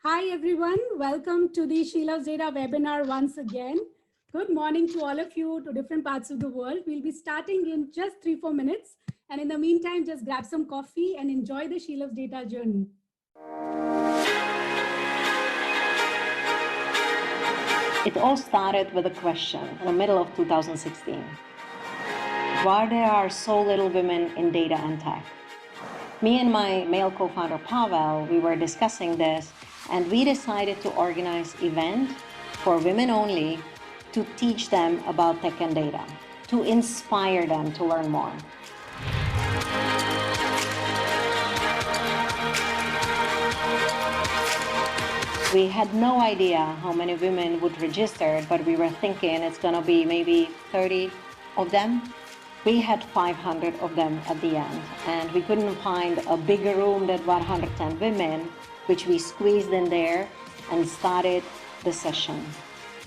Hi, everyone. Welcome to the She Loves Data webinar once again. Good morning to all of you to different parts of the world. We'll be starting in just 3-4 minutes. And in the meantime, just grab some coffee and enjoy the She Loves Data journey. It all started with a question in the middle of 2016. Why there are so little women in data and tech? Me and my male co-founder Pavel, we were discussing this, and we decided to organize an event for women only to teach them about tech and data, to inspire them to learn more. We had no idea how many women would register, but we were thinking it's going to be maybe 30 of them. We had 500 of them at the end, and we couldn't find a bigger room than 110 women, which we squeezed in there and started the session.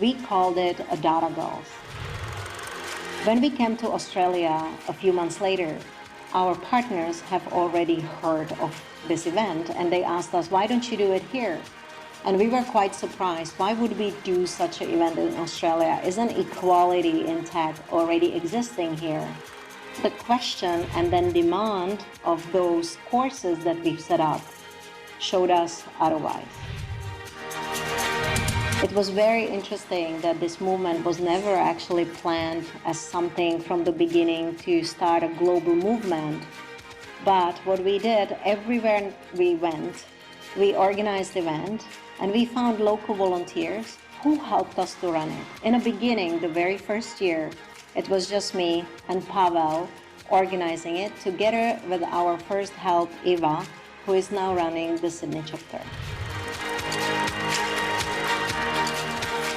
We called it a Data Girls. When we came to Australia a few months later, our partners have already heard of this event, and they asked us, why don't you do it here? And we were quite surprised. Why would we do such an event in Australia? Isn't equality in tech already existing here? The question and then demand of those courses that we've set up showed us otherwise. It was very interesting that this movement was never actually planned as something from the beginning to start a global movement. But what we did, everywhere we went, we organized the event, and we found local volunteers who helped us to run it. In the beginning, the very first year, it was just me and Pavel organizing it together with our first help, Eva, who is now running the Sydney chapter.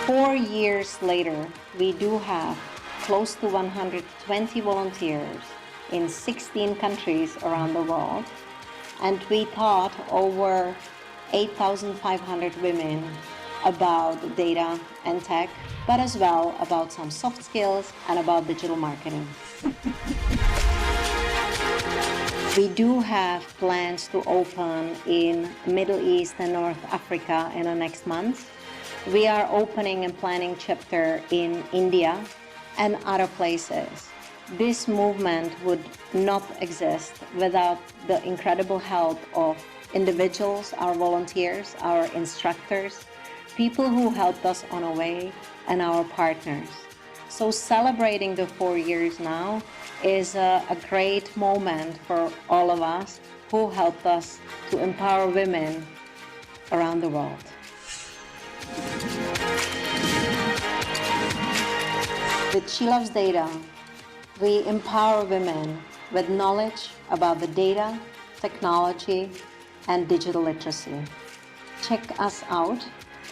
4 years later, we do have close to 120 volunteers in 16 countries around the world, and we taught over 8,500 women about data and tech, but as well about some soft skills and about digital marketing. We do have plans to open in Middle East and North Africa in the next month. We are opening and planning chapter in India and other places. This movement would not exist without the incredible help of individuals, our volunteers, our instructors, people who helped us on our way, and our partners. So celebrating the 4 years now is a great moment for all of us who helped us to empower women around the world. With She Loves Data, we empower women with knowledge about the data, technology, and digital literacy. Check us out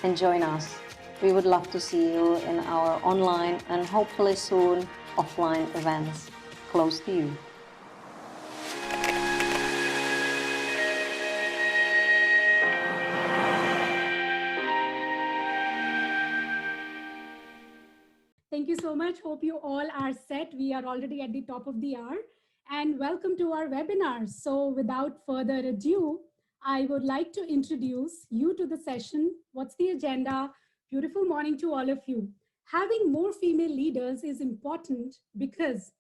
and join us. We would love to see you in our online and hopefully soon offline events close to you. Thank you so much. Hope you all are set. We are already at the top of the hour. And welcome to our webinar. So without further ado, I would like to introduce you to the session. What's the agenda? Beautiful morning to all of you. Having more female leaders is important because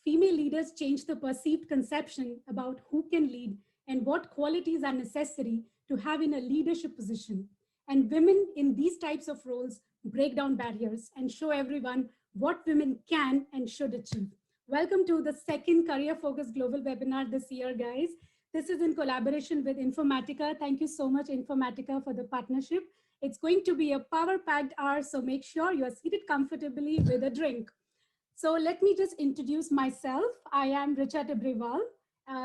female leaders change the perceived conception about who can lead and what qualities are necessary to have in a leadership position. And women in these types of roles break down barriers and show everyone what women can and should achieve. Welcome to the second career-focused global webinar this year, guys. This is in collaboration with Informatica. Thank you so much, Informatica, for the partnership. It's going to be a power-packed hour, so make sure you are seated comfortably with a drink. So let me just introduce myself. I am Richa Tibrewal,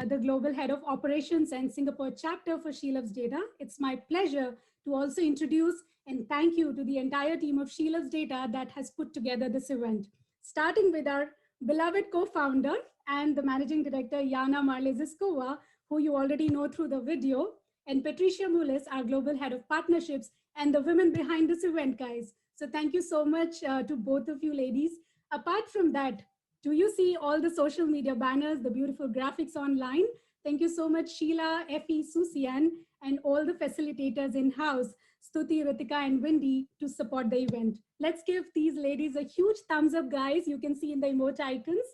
the Global Head of Operations and Singapore Chapter for She Loves Data. It's my pleasure to also introduce and thank you to the entire team of She Loves Data that has put together this event, starting with our beloved co-founder and the managing director, Jana, Marle, Zizkova, who you already know through the video, and Patricia Mullis, our global head of partnerships, and the women behind this event, guys. So thank you so much to both of you ladies. Apart from that, do you see all the social media banners, the beautiful graphics online? Thank you so much, Sheila, Effie, Susian, and all the facilitators in-house, Stuti, Ritika, and Wendy, to support the event. Let's give these ladies a huge thumbs up, guys. You can see in the emoji icons.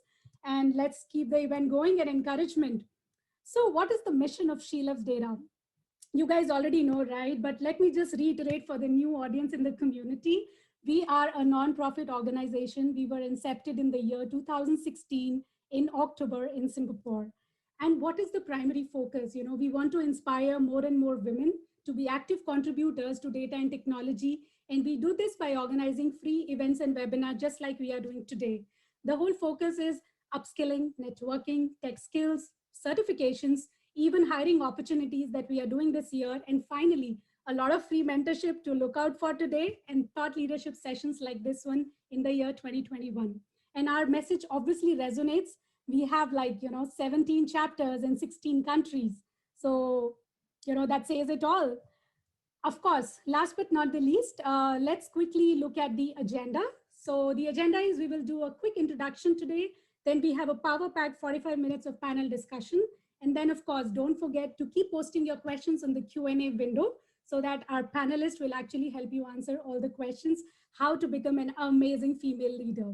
And let's keep the event going and encouragement. So what is the mission of She Loves Data? You guys already know, right? But let me just reiterate for the new audience in the community. We are a non-profit organization. We were incepted in the year 2016 in October in Singapore. And what is the primary focus? You know, we want to inspire more and more women to be active contributors to data and technology. And we do this by organizing free events and webinars, just like we are doing today. The whole focus is upskilling, networking, tech skills, certifications, even hiring opportunities that we are doing this year. And finally, a lot of free mentorship to look out for today and thought leadership sessions like this one in the year 2021. And our message obviously resonates. We have 17 chapters in 16 countries. So, that says it all. Of course, last but not the least, let's quickly look at the agenda. So the agenda is we will do a quick introduction today. Then we have a power-packed 45 minutes of panel discussion. And then, of course, don't forget to keep posting your questions in the Q&A window so that our panelists will actually help you answer all the questions, how to become an amazing female leader.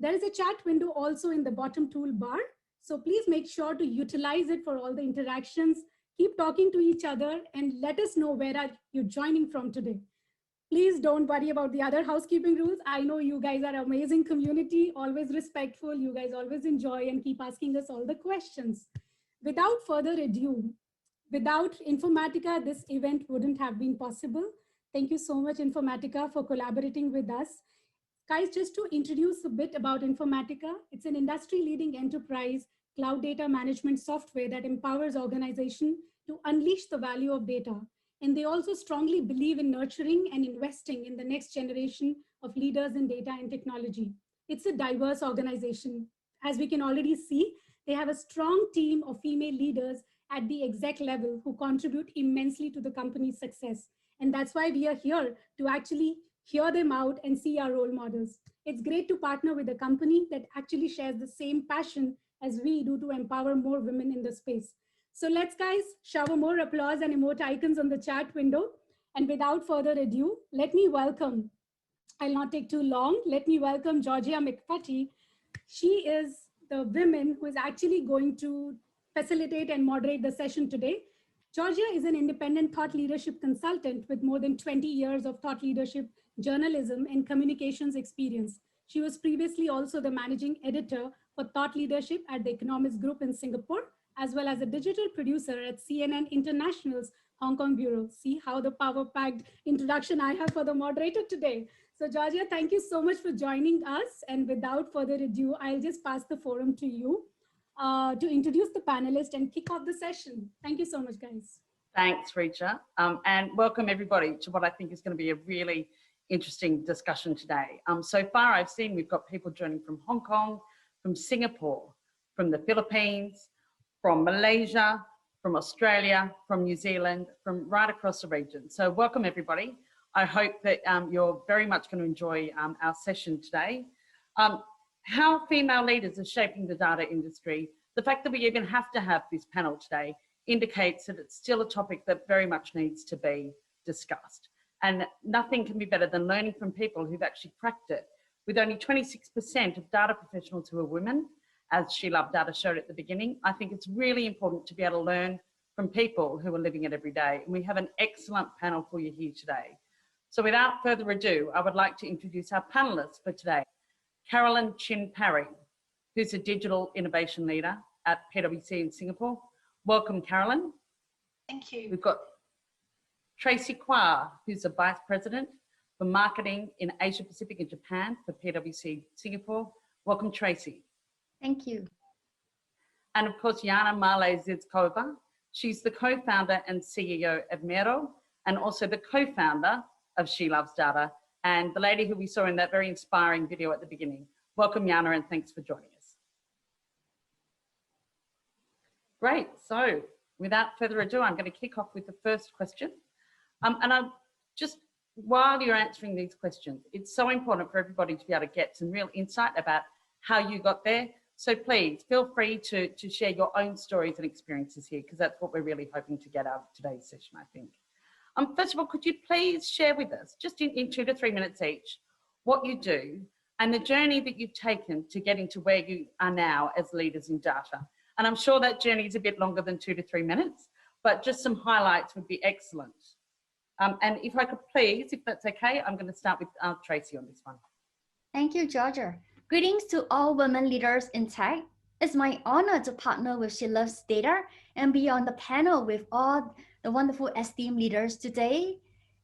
There is a chat window also in the bottom toolbar. So please make sure to utilize it for all the interactions. Keep talking to each other and let us know where are you joining from today. Please don't worry about the other housekeeping rules. I know you guys are amazing community, always respectful. You guys always enjoy and keep asking us all the questions. Without further ado, without Informatica, this event wouldn't have been possible. Thank you so much, Informatica, for collaborating with us. Guys, just to introduce a bit about Informatica, it's an industry-leading enterprise cloud data management software that empowers organizations to unleash the value of data. And they also strongly believe in nurturing and investing in the next generation of leaders in data and technology. It's a diverse organization. As we can already see, they have a strong team of female leaders at the exec level who contribute immensely to the company's success. And that's why we are here to actually hear them out and see our role models. It's great to partner with a company that actually shares the same passion as we do to empower more women in the space. So let's, guys, shower more applause and emote icons on the chat window. And without further ado, let me welcome, I'll not take too long, let me welcome Georgia McCafferty. She is the woman who is actually going to facilitate and moderate the session today. Georgia is an independent thought leadership consultant with more than 20 years of thought leadership, journalism, and communications experience. She was previously also the managing editor for thought leadership at the Economist Group in Singapore, as well as a digital producer at CNN International's Hong Kong Bureau. See how the power-packed introduction I have for the moderator today. So Georgia, thank you so much for joining us. And without further ado, I'll just pass the forum to you to introduce the panelists and kick off the session. Thank you so much, guys. Thanks, Richa. And welcome everybody to what I think is going to be a really interesting discussion today. So far I've seen we've got people joining from Hong Kong, from Singapore, from the Philippines, from Malaysia, from Australia, from New Zealand, from right across the region. So welcome everybody. I hope that you're very much going to enjoy our session today. How female leaders are shaping the data industry. The fact that we even have to have this panel today indicates that it's still a topic that very much needs to be discussed. And nothing can be better than learning from people who've actually cracked it. With only 26% of data professionals who are women, as She Loved Data showed at the beginning, I think it's really important to be able to learn from people who are living it every day. And we have an excellent panel for you here today. So without further ado, I would like to introduce our panelists for today. Carolyn Parry, who's a digital innovation leader at PwC in Singapore. Welcome, Carolyn. Thank you. We've got Tracy Quah, who's a Vice President for Marketing in Asia Pacific and Japan for PwC Singapore. Welcome, Tracy. Thank you. And of course, Jana Marle Zizkova. She's the co-founder and CEO of Meiro, and also the co-founder of She Loves Data, and the lady who we saw in that very inspiring video at the beginning. Welcome, Jana, and thanks for joining us. Great, so without further ado, I'm going to kick off with the first question. And I'm just, while you're answering these questions, it's so important for everybody to be able to get some real insight about how you got there. So please feel free to share your own stories and experiences here, because that's what we're really hoping to get out of today's session, I think. First of all, could you please share with us, just in 2 to 3 minutes each, what you do and the journey that you've taken to getting to where you are now as leaders in data? And I'm sure that journey is a bit longer than 2 to 3 minutes, but just some highlights would be excellent. And if I could please, if that's okay, I'm going to start with Tracy on this one. Thank you, Georgia. Greetings to all women leaders in tech. It's my honor to partner with She Loves Data and be on the panel with all the wonderful esteemed leaders today.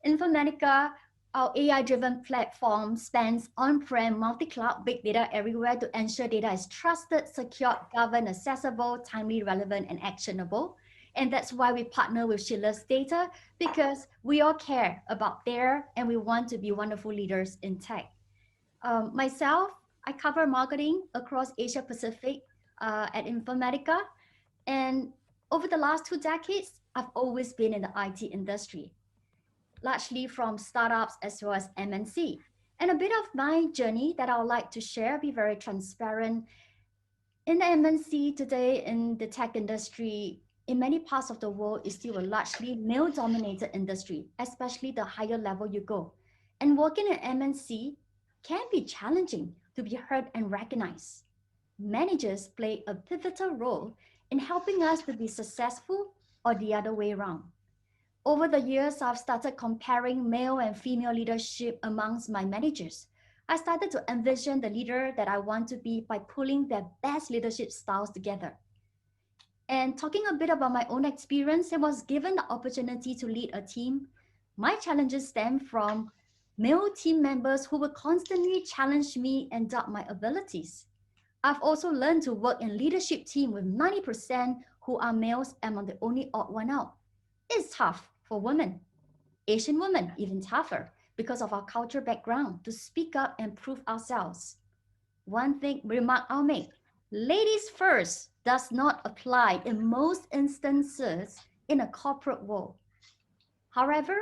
Informatica, our AI-driven platform, spans on-prem, multi-cloud, big data everywhere to ensure data is trusted, secure, governed, accessible, timely, relevant, and actionable. And that's why we partner with She Loves Data, because we all care about data and we want to be wonderful leaders in tech. Myself, I cover marketing across Asia Pacific at Informatica. And over the last 2 decades, I've always been in the IT industry, largely from startups as well as MNC. And a bit of my journey that I would like to share, be very transparent. In the MNC today, in the tech industry, in many parts of the world, is still a largely male-dominated industry, especially the higher level you go. And working in MNC can be challenging to be heard and recognized. Managers play a pivotal role in helping us to be successful, or the other way around. Over the years, I've started comparing male and female leadership amongst my managers. I started to envision the leader that I want to be by pulling their best leadership styles together. And talking a bit about my own experience, I was given the opportunity to lead a team. My challenges stem from male team members who would constantly challenge me and doubt my abilities. I've also learned to work in leadership team with 90% who are males, and I'm the only odd one out. It's tough for women, Asian women, even tougher because of our cultural background to speak up and prove ourselves. One thing remark I'll make, ladies first does not apply in most instances in a corporate world. However,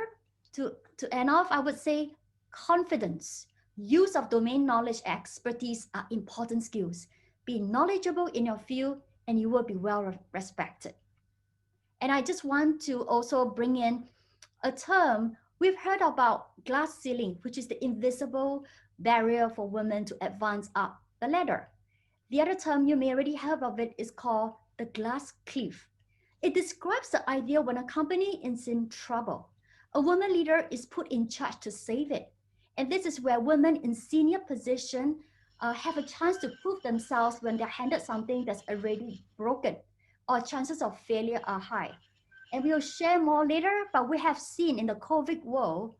to end off, I would say confidence, use of domain knowledge, expertise are important skills. Be knowledgeable in your field and you will be well respected. And I just want to also bring in a term we've heard about, glass ceiling, which is the invisible barrier for women to advance up the ladder. The other term you may already have of it is called the glass cliff. It describes the idea when a company is in trouble, a woman leader is put in charge to save it. And this is where women in senior position have a chance to prove themselves when they're handed something that's already broken, or chances of failure are high. And we'll share more later, but we have seen in the COVID world,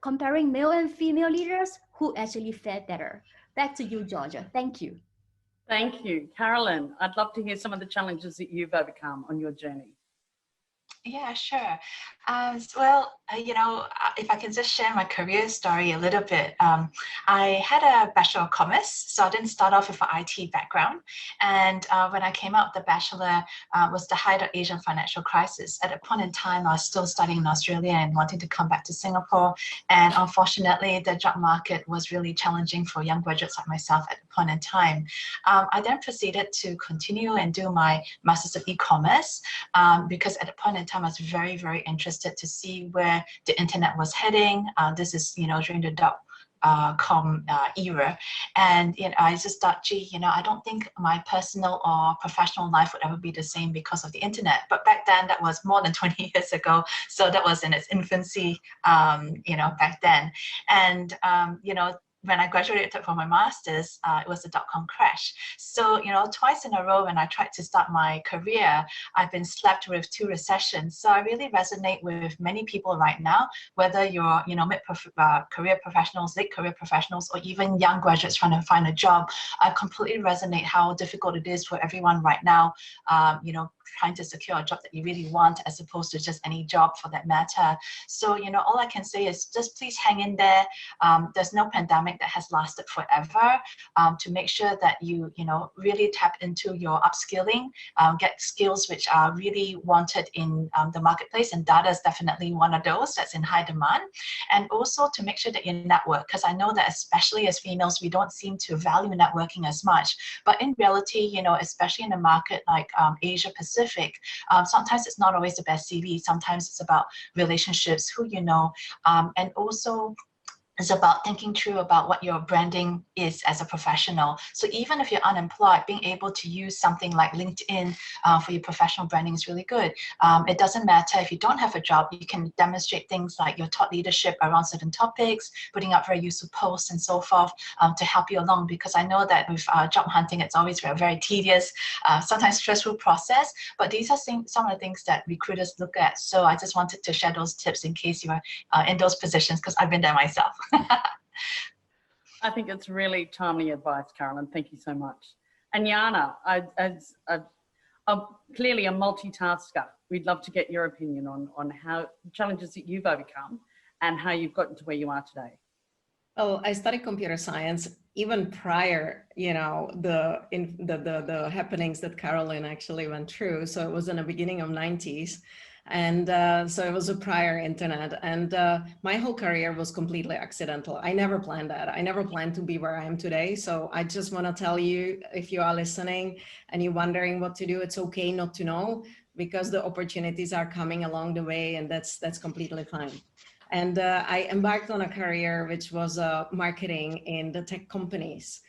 comparing male and female leaders who actually fared better. Back to you, Georgia. Thank you. Thank you. Carolyn, I'd love to hear some of the challenges that you've overcome on your journey. Yeah, sure. If I can just share my career story a little bit. I had a Bachelor of Commerce, so I didn't start off with an IT background. And when I came out, the Bachelor was the height of Asian financial crisis. At a point in time, I was still studying in Australia and wanting to come back to Singapore. And unfortunately, the job market was really challenging for young graduates like myself at the point in time. I then proceeded to continue and do my Masters of E-commerce because at the point in time, I was very, very interested to see where the internet was heading. This is, during the .com era. And I just thought, gee, I don't think my personal or professional life would ever be the same because of the internet. But back then, that was more than 20 years ago. So that was in its infancy, back then. And, when I graduated from my master's, it was the .com crash. So, twice in a row when I tried to start my career, I've been slapped with 2 recessions. So I really resonate with many people right now, whether you're, mid-career professionals, late career professionals, or even young graduates trying to find a job. I completely resonate how difficult it is for everyone right now, trying to secure a job that you really want, as opposed to just any job for that matter. So, you know, all I can say is just please hang in there. There's no pandemic that has lasted forever. To make sure that you know, really tap into your upskilling, get skills which are really wanted in the marketplace, and data is definitely one of those that's in high demand. And also to make sure that you network, because I know that especially as females, we don't seem to value networking as much. But in reality, you know, especially in a market like Asia Pacific, sometimes it's not always the best CV. Sometimes it's about relationships, who you know, and also it's about thinking through about what your branding is as a professional. So even if you're unemployed, being able to use something like LinkedIn for your professional branding is really good. It doesn't matter if you don't have a job, you can demonstrate things like your thought leadership around certain topics, putting up very useful posts and so forth to help you along. Because I know that with job hunting, it's always a very tedious, sometimes stressful process, but these are some of the things that recruiters look at. So I just wanted to share those tips in case you are in those positions, because I've been there myself. I think it's really timely advice, Carolyn. Thank you so much. And Jana, I'm clearly a multitasker. We'd love to get your opinion on how challenges that you've overcome and how you've gotten to where you are today. Oh, I studied computer science even prior, you know, the happenings that Carolyn actually went through. So it was in the beginning of 90s. And so it was a prior internet, and my whole career was completely accidental. I never planned that. I never planned to be where I am today. So I just want to tell you, if you are listening and you're wondering what to do, it's okay not to know, because the opportunities are coming along the way, and that's completely fine. And I embarked on a career which was marketing in the tech companies.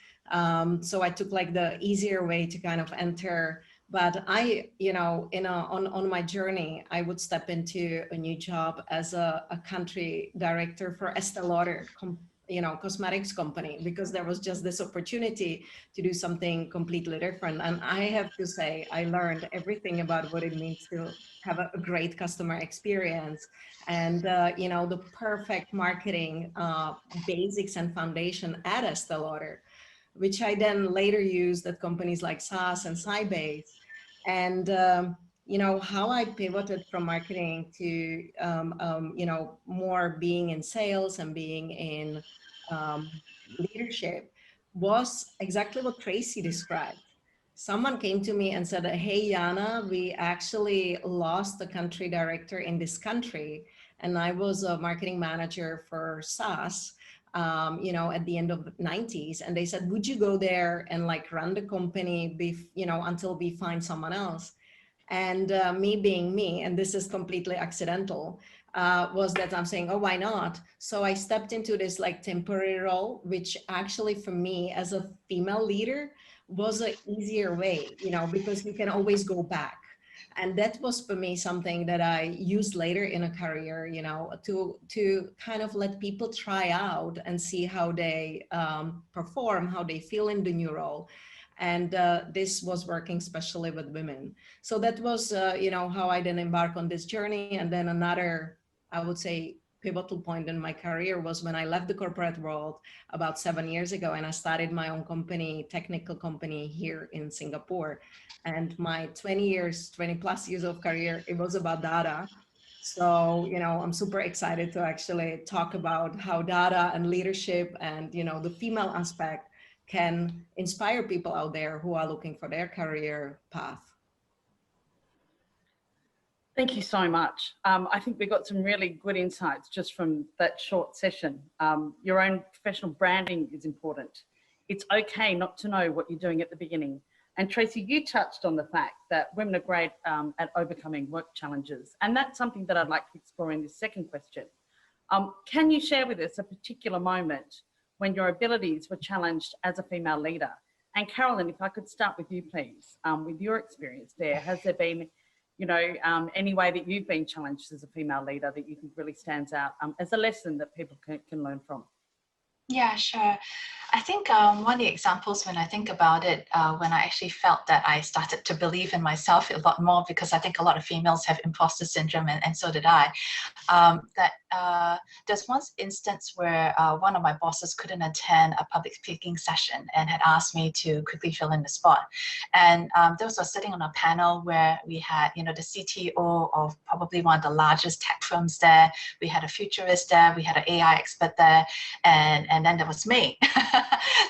So I took like the easier way to kind of enter. But I, you know, on my journey, I would step into a new job as a country director for Estée Lauder, you know, cosmetics company, because there was just this opportunity to do something completely different. And I have to say, I learned everything about what it means to have a great customer experience, and you know, the perfect marketing basics and foundation at Estée Lauder, which I then later used at companies like SAS and Sybase. And you know, how I pivoted from marketing to you know, more being in sales and being in leadership was exactly what Tracy described. Someone came to me and said, hey, Jana, we actually lost the country director in this country. And I was a marketing manager for SAS, you know, at the end of the 90s. And they said, would you go there and like run the company, you know, until we find someone else? And me being me, and this is completely accidental, was that I'm saying, oh, why not? So I stepped into this like temporary role, which actually for me as a female leader was an easier way, you know, because you can always go back. And that was for me something that I used later in a career, you know, to kind of let people try out and see how they perform, how they feel in the new role. And this was working especially with women. So that was, you know, how I then embarked on this journey. And then another, I would say, pivotal point in my career was when I left the corporate world about 7 years ago, and I started my own company, technical company here in Singapore. And my 20 plus years of career, it was about data. So, you know, I'm super excited to actually talk about how data and leadership and, you know, the female aspect can inspire people out there who are looking for their career path. Thank you so much. I think we got some really good insights just from that short session. Your own professional branding is important. It's okay not to know what you're doing at the beginning. And Tracy, you touched on the fact that women are great at overcoming work challenges. And that's something that I'd like to explore in this second question. Can you share with us a particular moment when your abilities were challenged as a female leader? And Carolyn, if I could start with you, please, with your experience there, has there been, you know, any way that you've been challenged as a female leader that you think really stands out as a lesson that people can learn from? Yeah, sure. I think one of the examples when I think about it, when I actually felt that I started to believe in myself a lot more, because I think a lot of females have imposter syndrome, and so did I, there's one instance where one of my bosses couldn't attend a public speaking session and had asked me to quickly fill in the spot. And those were sitting on a panel where we had, the CTO of probably one of the largest tech firms there. We had a futurist there. We had an AI expert there. And then there was me.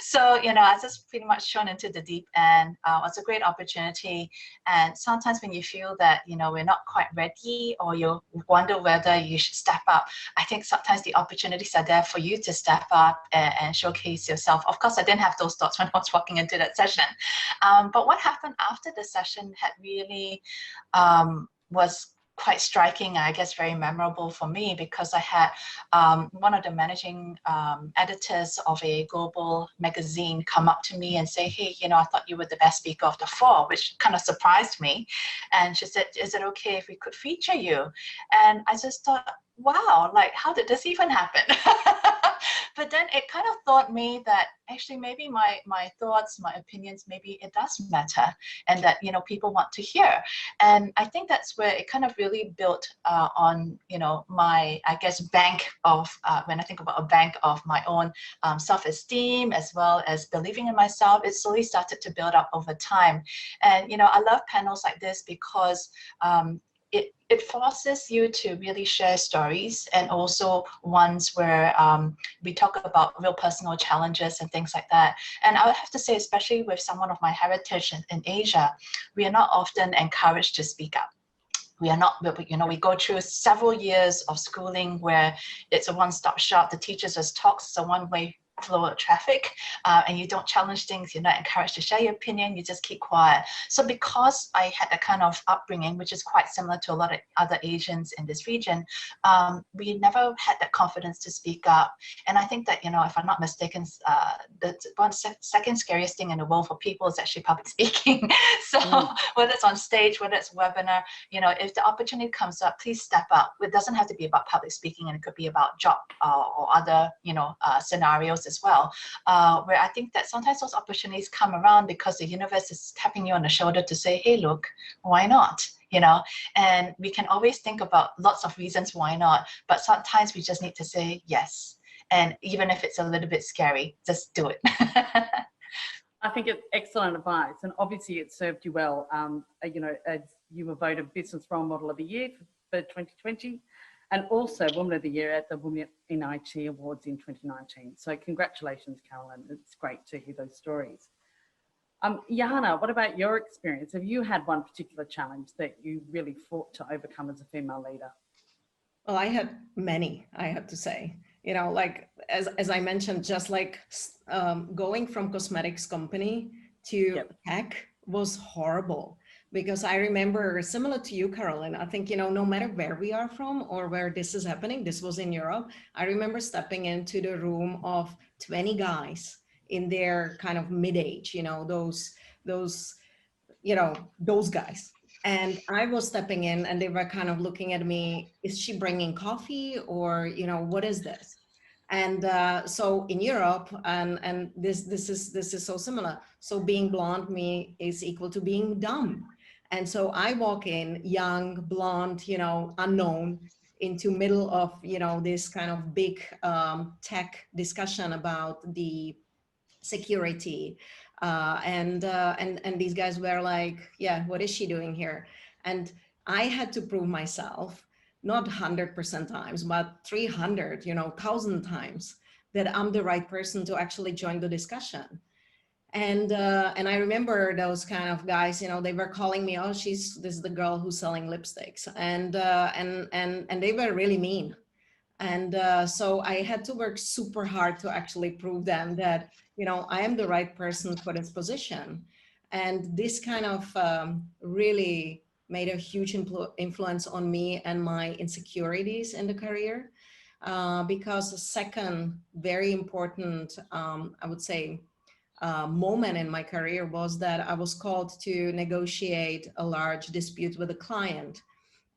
So, I was just pretty much shown into the deep end. It was a great opportunity. And sometimes when you feel that, we're not quite ready, or you wonder whether you should step up, I think sometimes the opportunities are there for you to step up and showcase yourself. Of course, I didn't have those thoughts when I was walking into that session. But what happened after the session had really was quite striking, I guess very memorable for me, because I had one of the managing editors of a global magazine come up to me and say, hey, I thought you were the best speaker of the four, which kind of surprised me. And she said, is it okay if we could feature you? And I just thought, wow, like, how did this even happen? But then it kind of taught me that actually maybe my thoughts, my opinions, maybe it does matter, and that, people want to hear. And I think that's where it kind of really built on, my, I guess, bank of, when I think about a bank of my own self-esteem, as well as believing in myself, it slowly started to build up over time. And, I love panels like this because it forces you to really share stories, and also ones where we talk about real personal challenges and things like that. And I would have to say, especially with someone of my heritage in Asia, we are not often encouraged to speak up. We are not, we go through several years of schooling where it's a one-stop shop. The teacher just talks, it's a one-way flow of traffic, and you don't challenge things, you're not encouraged to share your opinion, you just keep quiet. So because I had that kind of upbringing, which is quite similar to a lot of other Asians in this region, we never had that confidence to speak up. And I think that, if I'm not mistaken, the second scariest thing in the world for people is actually public speaking. So whether it's on stage, whether it's webinar, if the opportunity comes up, please step up. It doesn't have to be about public speaking, and it could be about job or other, scenarios as well, where I think that sometimes those opportunities come around because the universe is tapping you on the shoulder to say, hey, look, why not? And we can always think about lots of reasons why not, but sometimes we just need to say yes. And even if it's a little bit scary, just do it. I think it's excellent advice, and obviously it served you well. As you were voted Business Role Model of the Year for 2020, and also Woman of the Year at the Women in IT Awards in 2019. So congratulations, Carolyn. It's great to hear those stories. Jana, what about your experience? Have you had one particular challenge that you really fought to overcome as a female leader? Well, I had many, I have to say. Like, as I mentioned, just like going from cosmetics company to tech was horrible. Because I remember, similar to you, Carolyn, I think, no matter where we are from or where this is happening, this was in Europe, I remember stepping into the room of 20 guys in their kind of mid-age, those guys. And I was stepping in and they were kind of looking at me, is she bringing coffee, or, what is this? And so in Europe, and this is so similar. So being blonde me is equal to being dumb. And so I walk in young, blonde, unknown, into middle of, this kind of big tech discussion about the security. And these guys were like, yeah, what is she doing here? And I had to prove myself, not 100% times, but 300, 1,000 times, that I'm the right person to actually join the discussion. And I remember those kind of guys, they were calling me, oh, this is the girl who's selling lipsticks. And they were really mean. And so I had to work super hard to actually prove them that, I am the right person for this position. And this kind of really made a huge influence on me and my insecurities in the career. Because the second very important, I would say, moment in my career was that I was called to negotiate a large dispute with a client.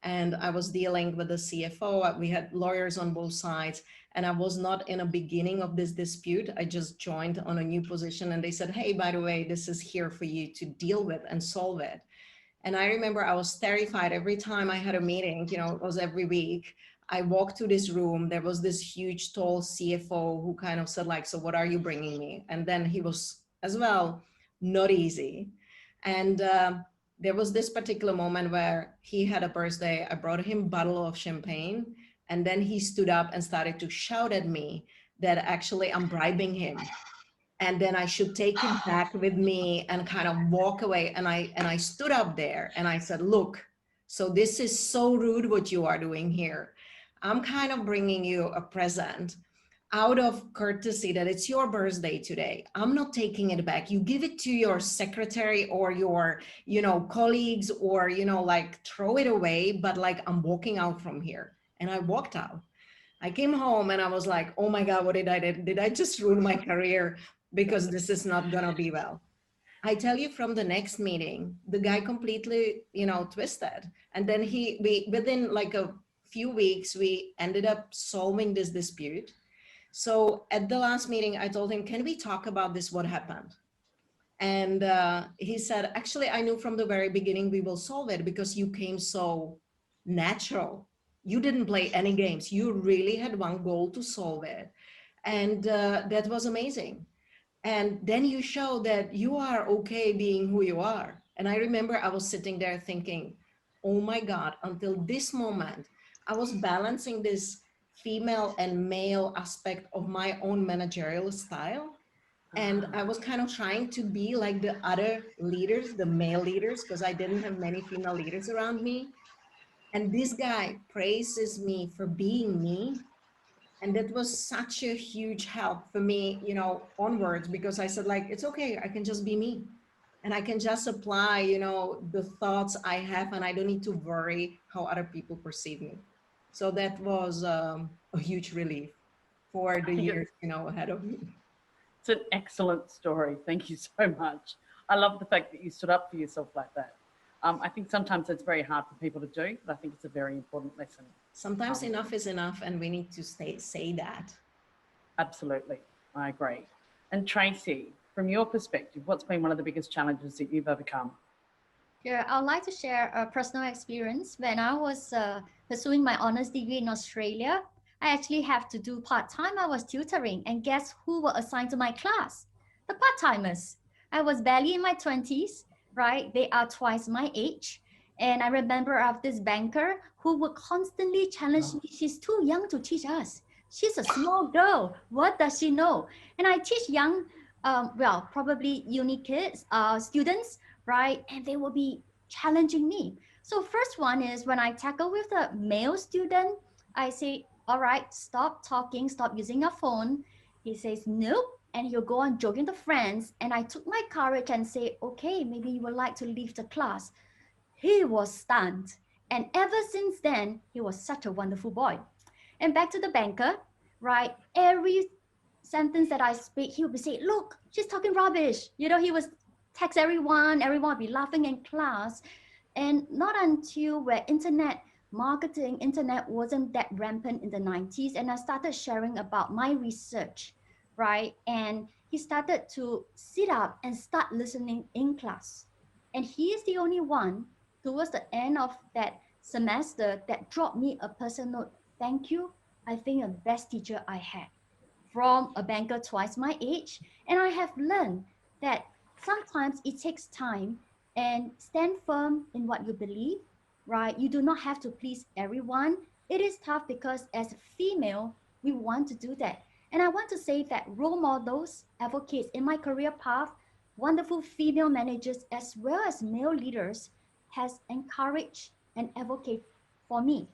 and I was dealing with the CFO. We had lawyers on both sides, and I was not in a beginning of this dispute. I just joined on a new position, and they said, hey, by the way, this is here for you to deal with and solve it. And I remember I was terrified every time I had a meeting, you know, it was every week. I walked to this room, there was this huge, tall CFO who kind of said like, so what are you bringing me? And then he was as well, not easy. And there was this particular moment where he had a birthday. I brought him a bottle of champagne, and then he stood up and started to shout at me that actually I'm bribing him, and then I should take him back with me and kind of walk away. And I stood up there and I said, look, so this is so rude what you are doing here. I'm kind of bringing you a present out of courtesy that it's your birthday today. I'm not taking it back. You give it to your secretary or your, you know, colleagues, or, you know, like throw it away, but like I'm walking out from here. And I walked out. I came home and I was like, oh my God, what did I do? Did I just ruin my career? Because this is not gonna be well. I tell you, from the next meeting, the guy completely, you know, twisted. And then we within like a few weeks, we ended up solving this dispute. So at the last meeting, I told him, can we talk about this, what happened? And he said, actually, I knew from the very beginning we will solve it because you came so natural. You didn't play any games. You really had one goal to solve it. And that was amazing. And then you show that you are okay being who you are. And I remember I was sitting there thinking, oh my God, until this moment, I was balancing this female and male aspect of my own managerial style. And I was kind of trying to be like the other leaders, the male leaders, because I didn't have many female leaders around me. And this guy praises me for being me. And that was such a huge help for me, you know, onwards, because I said like, it's okay, I can just be me. And I can just apply, you know, the thoughts I have, and I don't need to worry how other people perceive me. So that was a huge relief for the years, you know, ahead of me. It's an excellent story. Thank you so much. I love the fact that you stood up for yourself like that. I think sometimes it's very hard for people to do, but I think it's a very important lesson. Sometimes enough is enough, and we need to say that. Absolutely, I agree. And Tracy, from your perspective, what's been one of the biggest challenges that you've overcome? Yeah, I'd like to share a personal experience. When I was pursuing my honors degree in Australia, I actually have to do part-time. I was tutoring, and guess who were assigned to my class? The part-timers. I was barely in my 20s, right? They are twice my age. And I remember of this banker who would constantly challenge me. She's too young to teach us. She's a small girl. What does she know? And I teach young, well, probably uni kids, students, right? And they will be challenging me. So first one is when I tackle with a male student, I say, all right, stop talking, stop using your phone. He says, nope. And he'll go on joking to friends. And I took my courage and say, okay, maybe you would like to leave the class. He was stunned. And ever since then, he was such a wonderful boy. And back to the banker, right? Every sentence that I speak, he would be saying, look, she's talking rubbish. You know, he was text everyone would be laughing in class. And not until where internet marketing, internet wasn't that rampant in the 90s, and I started sharing about my research, right? And he started to sit up and start listening in class. And he is the only one towards the end of that semester that dropped me a personal note. Thank you. I think you're the best teacher I had, from a banker twice my age. And I have learned that sometimes it takes time, and stand firm in what you believe, right? You do not have to please everyone. It is tough because as a female, we want to do that. And I want to say that role models, advocates in my career path, wonderful female managers as well as male leaders has encouraged and advocate for me.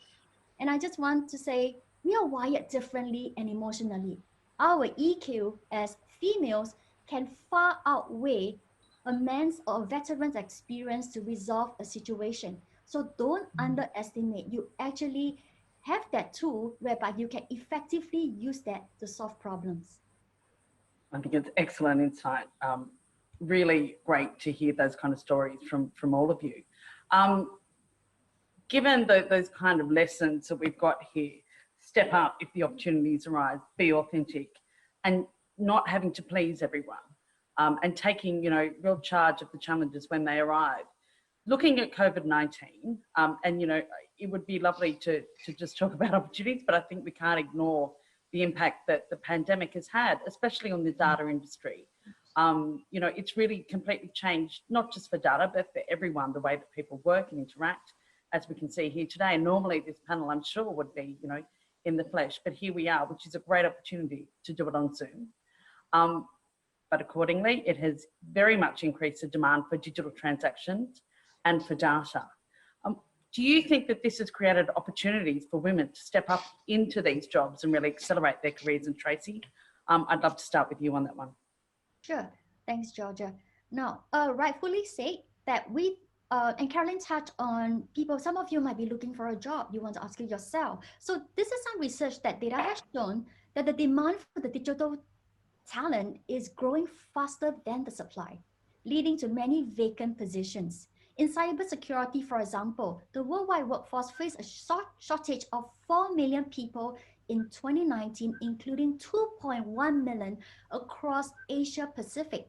And I just want to say we are wired differently and emotionally. Our EQ as females can far outweigh a man's or a veteran's experience to resolve a situation. So don't underestimate. You actually have that tool whereby you can effectively use that to solve problems. I think it's excellent insight. Really great to hear those kind of stories from all of you. given those kind of lessons that we've got here, step up if the opportunities arise, be authentic, and not having to please everyone, and taking, you know, real charge of the challenges when they arrive. Looking at COVID-19, and, you know, it would be lovely to just talk about opportunities, but I think we can't ignore the impact that the pandemic has had, especially on the data industry. You know, it's really completely changed, not just for data, but for everyone, the way that people work and interact, as we can see here today. And normally this panel, I'm sure, would be, you know, in the flesh, but here we are, which is a great opportunity to do it on Zoom. But accordingly, it has very much increased the demand for digital transactions and for data. Do you think that this has created opportunities for women to step up into these jobs and really accelerate their careers? And Tracy, I'd love to start with you on that one. Sure. Thanks, Georgia. Now, rightfully said that we, and Carolyn touched on people, some of you might be looking for a job, you want to upskill yourself. So this is some research that data has shown that the demand for the digital talent is growing faster than the supply, leading to many vacant positions. In cybersecurity, for example, the worldwide workforce faced a shortage of 4 million people in 2019, including 2.1 million across Asia Pacific.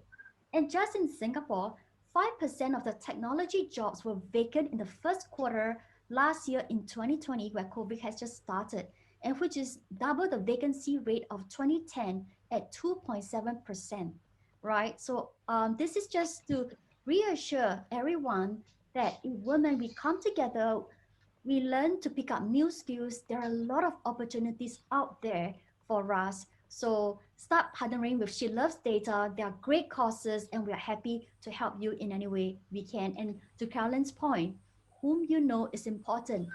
And just in Singapore, 5% of the technology jobs were vacant in the first quarter last year in 2020, where COVID has just started, and which is double the vacancy rate of 2010 at 2.7%, right? So this is just to reassure everyone that if women, we come together, we learn to pick up new skills, there are a lot of opportunities out there for us. So start partnering with She Loves Data. There are great courses and we are happy to help you in any way we can. And to Carolyn's point, whom you know is important.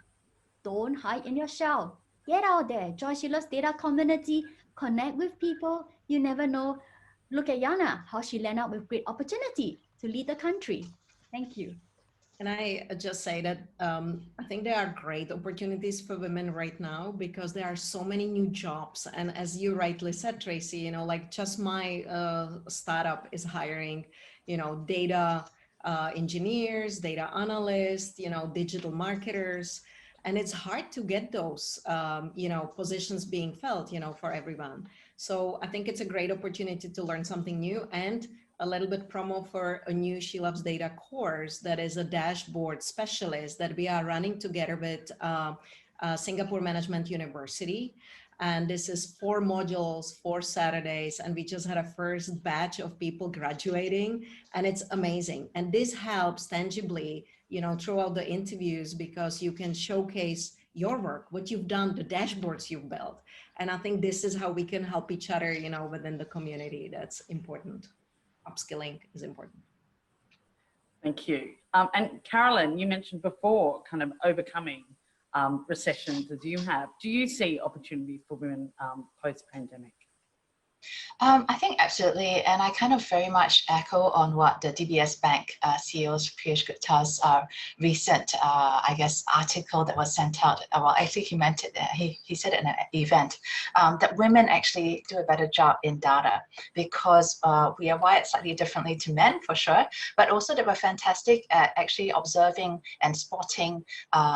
Don't hide in your shell. Get out there, join She Loves Data community, connect with people. You never know. Look at Jana, how she landed up with great opportunity to lead the country. Thank you. Can I just say that I think there are great opportunities for women right now because there are so many new jobs. And as you rightly said, Tracy, you know, like just my startup is hiring, you know, data engineers, data analysts, you know, digital marketers. And it's hard to get those, you know, positions being filled, you know, for everyone. So I think it's a great opportunity to learn something new and a little bit promo for a new She Loves Data course that is a dashboard specialist that we are running together with Singapore Management University. And this is 4 modules, 4 Saturdays, and we just had a first batch of people graduating, and it's amazing. And this helps tangibly, you know, throughout the interviews because you can showcase your work, what you've done, the dashboards you've built. And I think this is how we can help each other, you know, within the community. That's important. Upskilling is important. Thank you. And Carolyn, you mentioned before kind of overcoming recessions as you have. Do you see opportunities for women post-pandemic? I think absolutely, and I kind of very much echo on what the DBS Bank CEO Piyush Gupta's recent, I guess, article that was sent out. Well, actually, he meant it. He said it in an event that women actually do a better job in data because we are wired slightly differently to men, for sure, but also they were fantastic at actually observing and spotting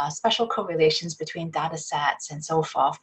special correlations between data sets and so forth,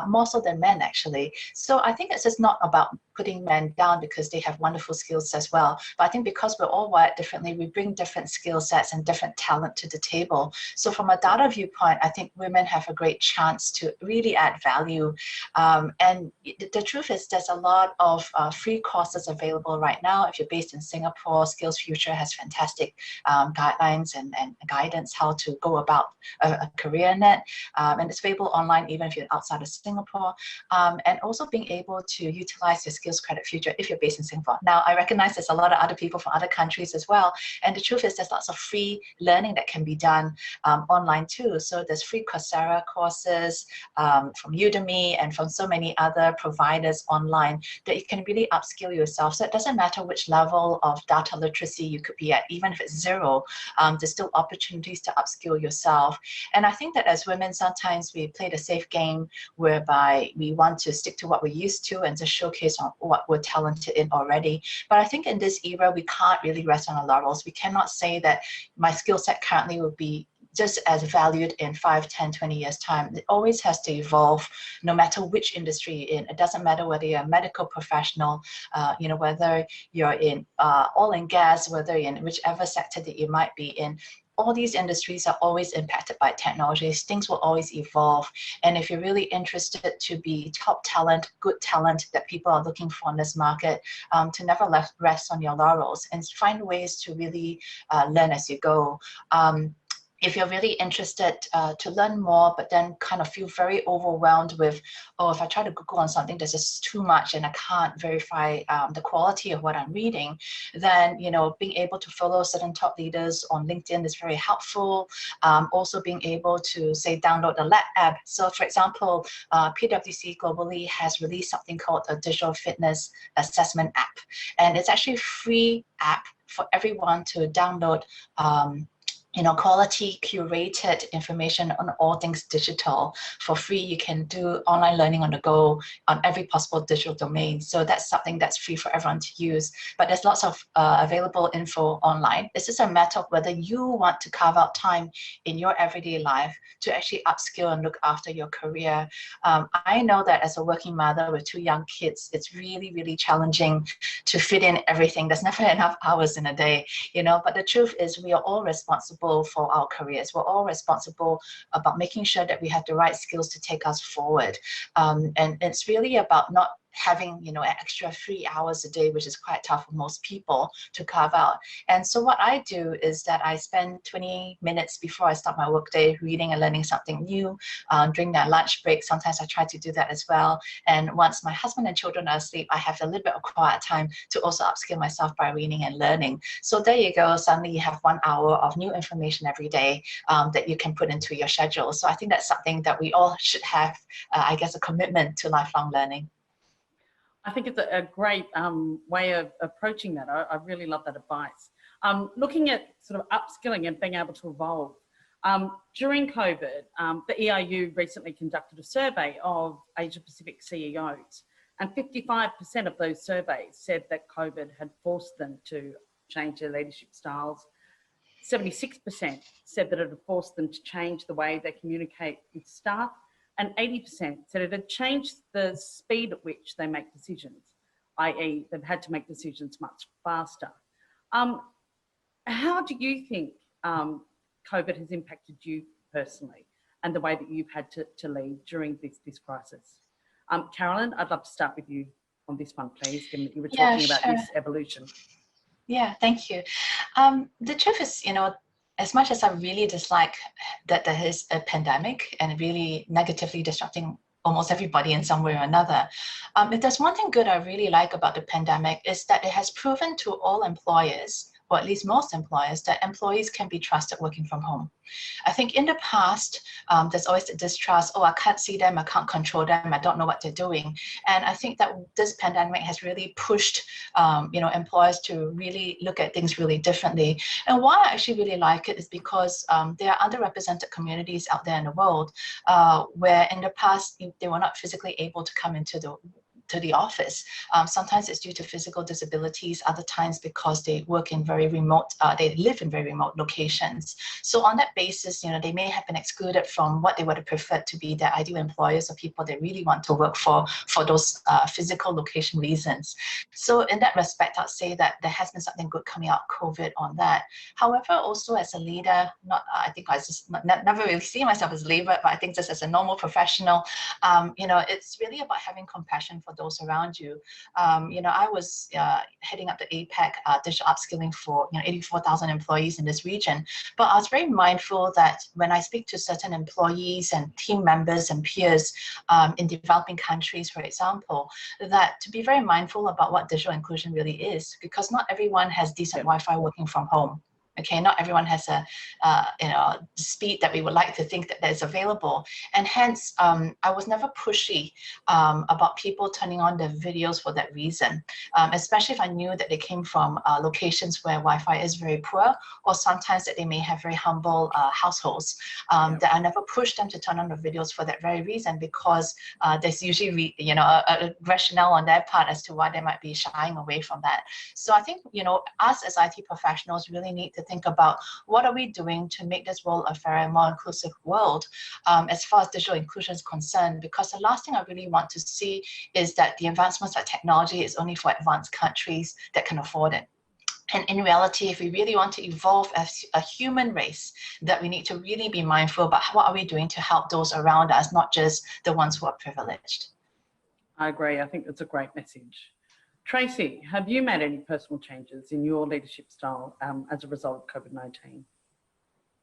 more so than men actually. So I think it's just not about putting men down because they have wonderful skills as well. But I think because we're all wired differently, we bring different skill sets and different talent to the table. So from a data viewpoint, I think women have a great chance to really add value. And the truth is there's a lot of free courses available right now. If you're based in Singapore, Skills Future has fantastic guidelines and guidance how to go about a career in it. And it's available online even if you're outside of Singapore. And also being able to utilize your Skills Credit Future if you're based in Singapore. Now, I recognize there's a lot of other people from other countries as well. And the truth is there's lots of free learning that can be done online too. So there's free Coursera courses from Udemy and from so many other providers online that you can really upskill yourself. So it doesn't matter which level of data literacy you could be at, even if it's 0, there's still opportunities to upskill yourself. And I think that as women, sometimes we play the safe game whereby we want to stick to what we're used to and to showcase on what we're talented in already. But I think in this era, we can't really rest on our laurels. We cannot say that my skill set currently will be just as valued in 5, 10, 20 years time. It always has to evolve, no matter which industry you're in. It doesn't matter whether you're a medical professional, whether you're in oil and gas, whether you're in whichever sector that you might be in. All these industries are always impacted by technologies. Things will always evolve. And if you're really interested to be top talent, good talent that people are looking for in this market, to never rest on your laurels and find ways to really learn as you go. If you're really interested to learn more, but then kind of feel very overwhelmed with, oh, if I try to Google on something, there's just too much and I can't verify the quality of what I'm reading, then, being able to follow certain top leaders on LinkedIn is very helpful. Also being able to, say, download the Lab app. So for example, PwC globally has released something called a digital fitness assessment app. And it's actually a free app for everyone to download, quality curated information on all things digital for free. You can do online learning on the go on every possible digital domain. So that's something that's free for everyone to use. But there's lots of available info online. It's just a matter of whether you want to carve out time in your everyday life to actually upskill and look after your career. I know that as a working mother with 2 young kids, it's really, really challenging to fit in everything. There's never enough hours in a day, but the truth is we are all responsible for our careers. We're all responsible about making sure that we have the right skills to take us forward. And it's really about not having, an extra 3 hours a day, which is quite tough for most people to carve out. And so what I do is that I spend 20 minutes before I start my workday reading and learning something new. During their lunch break, sometimes I try to do that as well. And once my husband and children are asleep, I have a little bit of quiet time to also upskill myself by reading and learning. So there you go. Suddenly you have 1 hour of new information every day that you can put into your schedule. So I think that's something that we all should have, I guess, a commitment to lifelong learning. I think it's a great way of approaching that. I really love that advice. Looking at sort of upskilling and being able to evolve. During COVID, the EIU recently conducted a survey of Asia Pacific CEOs, and 55% of those surveys said that COVID had forced them to change their leadership styles. 76% said that it had forced them to change the way they communicate with staff, and 80% said it had changed the speed at which they make decisions, i.e. they've had to make decisions much faster. How do you think COVID has impacted you personally and the way that you've had to lead during this crisis? Carolyn, I'd love to start with you on this one, please, given that you were talking about this evolution. Yeah, thank you. The truth is, as much as I really dislike that there is a pandemic and really negatively disrupting almost everybody in some way or another, if there's one thing good I really like about the pandemic is that it has proven to all employers, or at least most employers, that employees can be trusted working from home. I think in the past, there's always the distrust, oh, I can't see them, I can't control them, I don't know what they're doing. And I think that this pandemic has really pushed, employers to really look at things really differently. And why I actually really like it is because there are underrepresented communities out there in the world where in the past, they were not physically able to come into the office. Sometimes it's due to physical disabilities, other times because they work in very remote, they live in very remote locations. So on that basis, they may have been excluded from what they would have preferred to be their ideal employers or people they really want to work for those physical location reasons. So in that respect, I'd say that there has been something good coming out of COVID on that. However, also as a leader, I think I just never really see myself as a leader, but I think just as a normal professional, it's really about having compassion for those around you. I was heading up the APAC digital upskilling for 84,000 employees in this region, but I was very mindful that when I speak to certain employees and team members and peers in developing countries, for example, that to be very mindful about what digital inclusion really is, because not everyone has decent Wi-Fi working from home. Okay, not everyone has a speed that we would like to think that is available, and hence I was never pushy about people turning on their videos for that reason, especially if I knew that they came from locations where Wi-Fi is very poor, or sometimes that they may have very humble households. That I never pushed them to turn on the videos for that very reason, because there's usually a rationale on their part as to why they might be shying away from that. So I think us as IT professionals really need to think about what are we doing to make this world a fairer, more inclusive world as far as digital inclusion is concerned, because the last thing I really want to see is that the advancements of technology is only for advanced countries that can afford it. And in reality, if we really want to evolve as a human race, that we need to really be mindful about what are we doing to help those around us, not just the ones who are privileged. I agree. I think that's a great message. Tracy, have you made any personal changes in your leadership style as a result of COVID-19?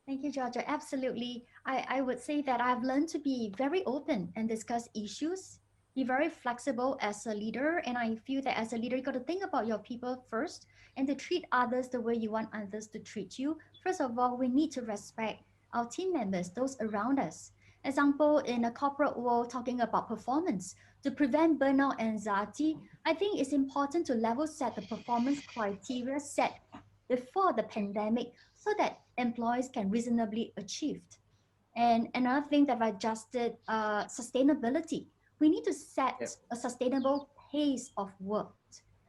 Thank you, Georgia. Absolutely. I would say that I've learned to be very open and discuss issues, be very flexible as a leader. And I feel that as a leader, you got to think about your people first and to treat others the way you want others to treat you. First of all, we need to respect our team members, those around us. Example, in a corporate world, talking about performance, to prevent burnout and anxiety, I think it's important to level set the performance criteria set before the pandemic so that employees can reasonably achieve. And another thing that I adjusted, sustainability. We need to set a sustainable pace of work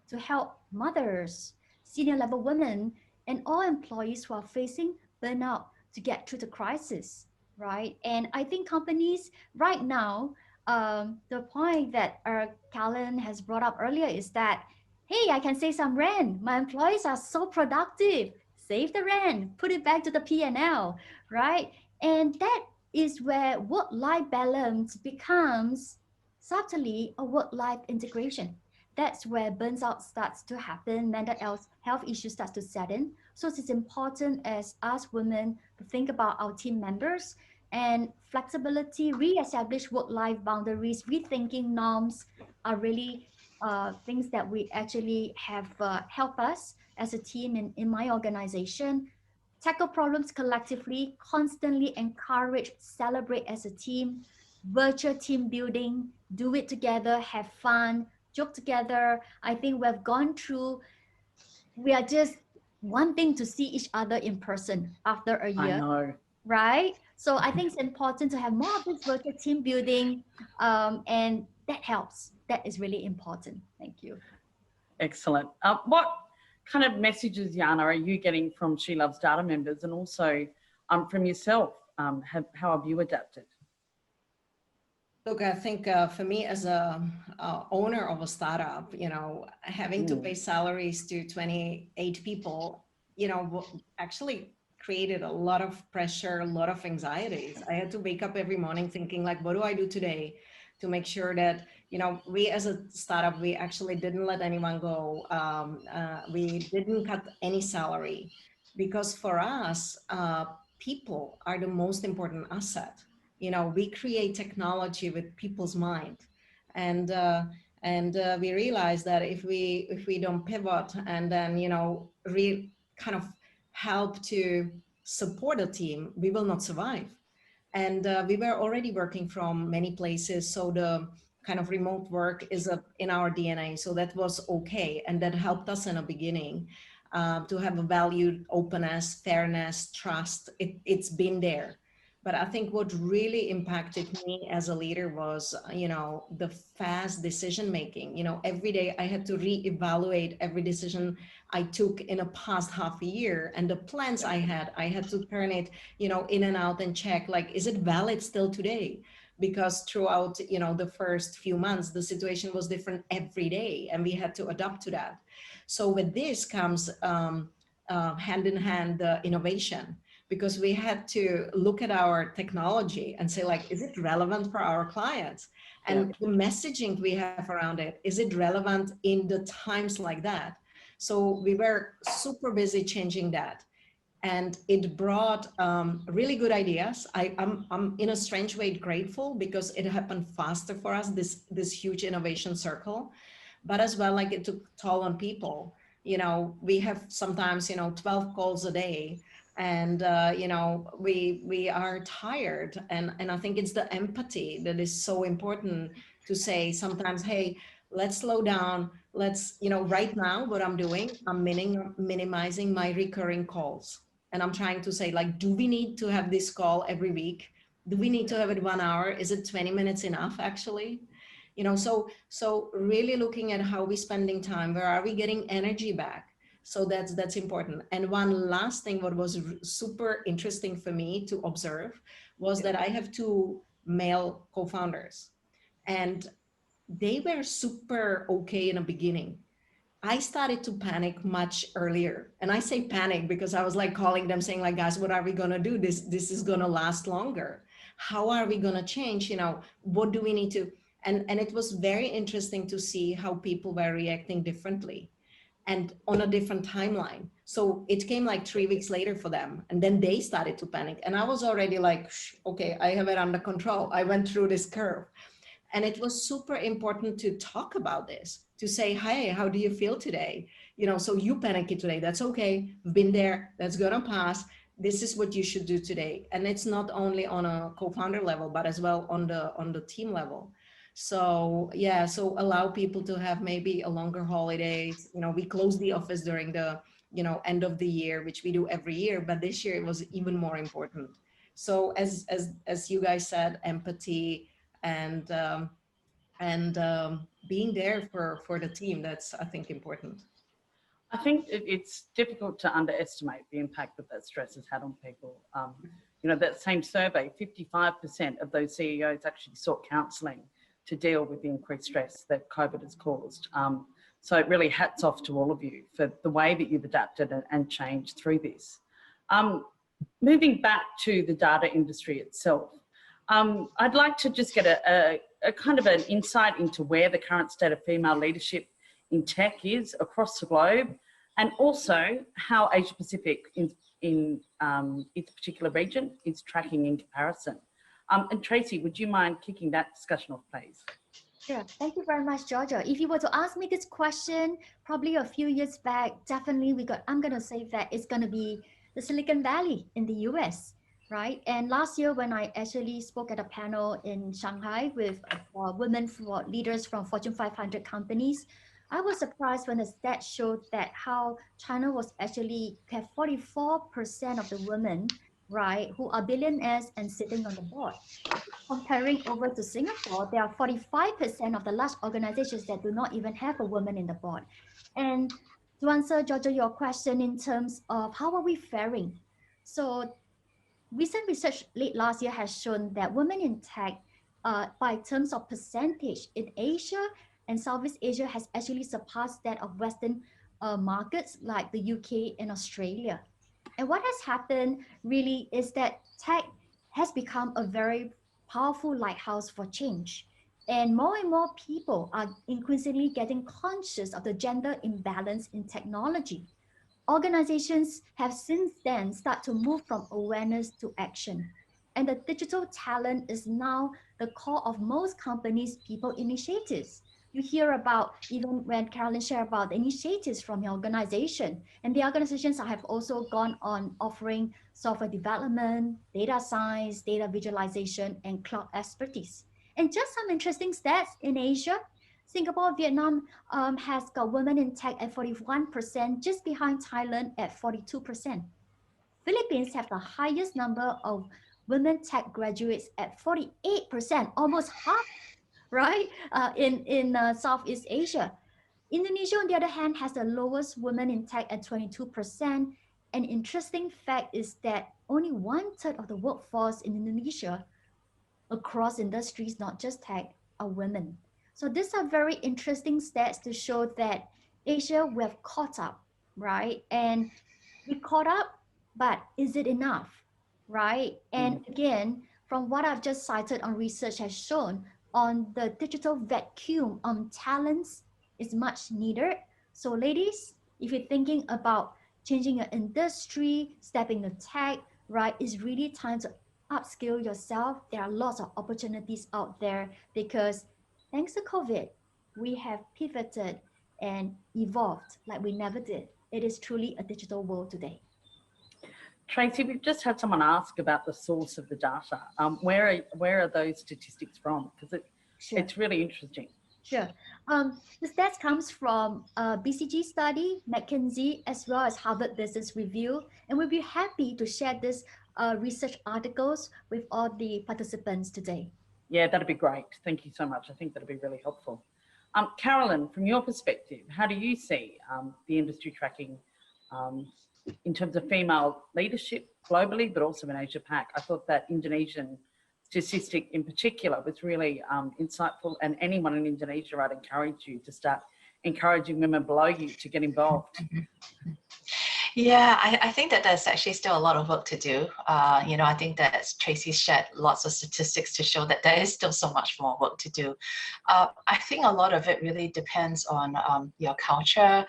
to help mothers, senior level women, and all employees who are facing burnout to get through the crisis, right? And I think companies right now, the point that Carolyn has brought up earlier is that, hey, I can save some rent. My employees are so productive. Save the rent, put it back to the P&L, right? And that is where work-life balance becomes subtly a work-life integration. That's where burnout starts to happen, mental health issues starts to set in. So it's important as us women to think about our team members and flexibility, re-establish work-life boundaries, rethinking norms are really things that we actually have helped us as a team in my organization. Tackle problems collectively, constantly encourage, celebrate as a team, virtual team building, do it together, have fun, joke together. I think we've gone through, we are just wanting to see each other in person after a year. I know. Right? So I think it's important to have more of this virtual team building, and that helps. That is really important. Thank you. Excellent. What kind of messages, Jana, are you getting from She Loves Data members, and also from yourself? How have you adapted? Look, I think for me as a owner of a startup, having to pay salaries to 28 people, actually created a lot of pressure, a lot of anxieties. I had to wake up every morning thinking like, what do I do today to make sure that, we as a startup, we actually didn't let anyone go. We didn't cut any salary, because for us, people are the most important asset. We create technology with people's mind. And we realize that if we don't pivot and then, kind of help to support a team, we will not survive. And we were already working from many places, so the kind of remote work is in our DNA, so that was okay, and that helped us in the beginning to have a valued openness, fairness, trust. It's been there. But I think what really impacted me as a leader was, the fast decision making. Every day I had to reevaluate every decision I took in the past half a year, and the plans I had to turn it, in and out and check, like, is it valid still today? Because throughout, the first few months, the situation was different every day, and we had to adapt to that. So with this comes hand in hand innovation, because we had to look at our technology and say, like, is it relevant for our clients? And the messaging we have around it, is it relevant in the times like that? So we were super busy changing that. And it brought really good ideas. I'm in a strange way grateful, because it happened faster for us, this huge innovation circle. But as well, like, it took toll on people. We have sometimes, 12 calls a day. And we are tired, and I think it's the empathy that is so important, to say sometimes, hey, let's slow down. Let's, right now what I'm doing, I'm minimizing my recurring calls, and I'm trying to say, like, do we need to have this call every week? Do we need to have it 1 hour? Is it 20 minutes enough, actually? So really looking at how we're spending time, where are we getting energy back? So that's important. And one last thing, what was super interesting for me to observe was that I have two male co-founders, and they were super okay in the beginning. I started to panic much earlier. And I say panic because I was like calling them saying like, guys, what are we going to do? This is going to last longer. How are we going to change? You know, what do we need to? And it was very interesting to see how people were reacting differently and on a different timeline. So it came like 3 weeks later for them. And then they started to panic. And I was already like, okay, I have it under control. I went through this curve. And it was super important to talk about this, to say, hey, how do you feel today? You know, so you panicky today, that's okay. We've been there, that's gonna pass. This is what you should do today. And it's not only on a co-founder level, but as well on the team level. So yeah, so allow people to have maybe a longer holidays. You know, we close the office during the, you know, end of the year, which we do every year, but this year it was even more important. So as you guys said, empathy, and being there for the team, that's, I think, important. I think it's difficult to underestimate the impact that stress has had on people. You know, that same survey, 55% of those CEOs actually sought counselling to deal with the increased stress that COVID has caused. So it really hats off to all of you for the way that you've adapted and changed through this. Moving back to the data industry itself, I'd like to just get a kind of an insight into where the current state of female leadership in tech is across the globe, and also how Asia Pacific in its particular region is tracking in comparison. And Tracy, would you mind kicking that discussion off, please? Sure. Thank you very much, Georgia. If you were to ask me this question, probably a few years back, definitely I'm going to say that it's going to be the Silicon Valley in the US, right? And last year when I actually spoke at a panel in Shanghai with women leaders from Fortune 500 companies, I was surprised when the stats showed that how China was actually have 44% of the women, right, who are billionaires and sitting on the board. Comparing over to Singapore, there are 45% of the large organizations that do not even have a woman in the board. And to answer, Georgia, your question in terms of how are we faring? So recent research late last year has shown that women in tech, by terms of percentage in Asia and Southeast Asia, has actually surpassed that of Western markets like the UK and Australia. And what has happened really is that tech has become a very powerful lighthouse for change. And more people are increasingly getting conscious of the gender imbalance in technology. Organizations have since then started to move from awareness to action. And the digital talent is now the core of most companies' people initiatives. You hear about, even when Carolyn shared about the initiatives from your organization, and the organizations have also gone on offering software development, data science, data visualization, and cloud expertise. And just some interesting stats in Asia, Singapore, Vietnam has got women in tech at 41%, just behind Thailand at 42%. Philippines have the highest number of women tech graduates at 48%, almost half, right, in Southeast Asia. Indonesia, on the other hand, has the lowest women in tech at 22%. An interesting fact is that only 1/3 of the workforce in Indonesia across industries, not just tech, are women. So these are very interesting stats to show that Asia, we have caught up, right? And we caught up, but is it enough, right? And again, from what I've just cited on research has shown, on the digital vacuum on talents is much needed. So ladies, if you're thinking about changing your industry, stepping into tech, right, it's really time to upskill yourself. There are lots of opportunities out there because thanks to COVID, we have pivoted and evolved like we never did. It is truly a digital world today. Tracy, we've just had someone ask about the source of the data. Where are those statistics from? Because it's really interesting. Sure. The stats comes from a BCG study, McKinsey, as well as Harvard Business Review, and we'll be happy to share this research articles with all the participants today. Yeah, that'd be great. Thank you so much. I think that'll be really helpful. Carolyn, from your perspective, how do you see the industry tracking in terms of female leadership globally, but also in Asia Pac. I thought that Indonesian statistic in particular was really insightful, and anyone in Indonesia, I'd encourage you to start encouraging women below you to get involved. Yeah, I think that there's actually still a lot of work to do. You know, I think that Tracy shared lots of statistics to show that there is still so much more work to do. I think a lot of it really depends on your culture,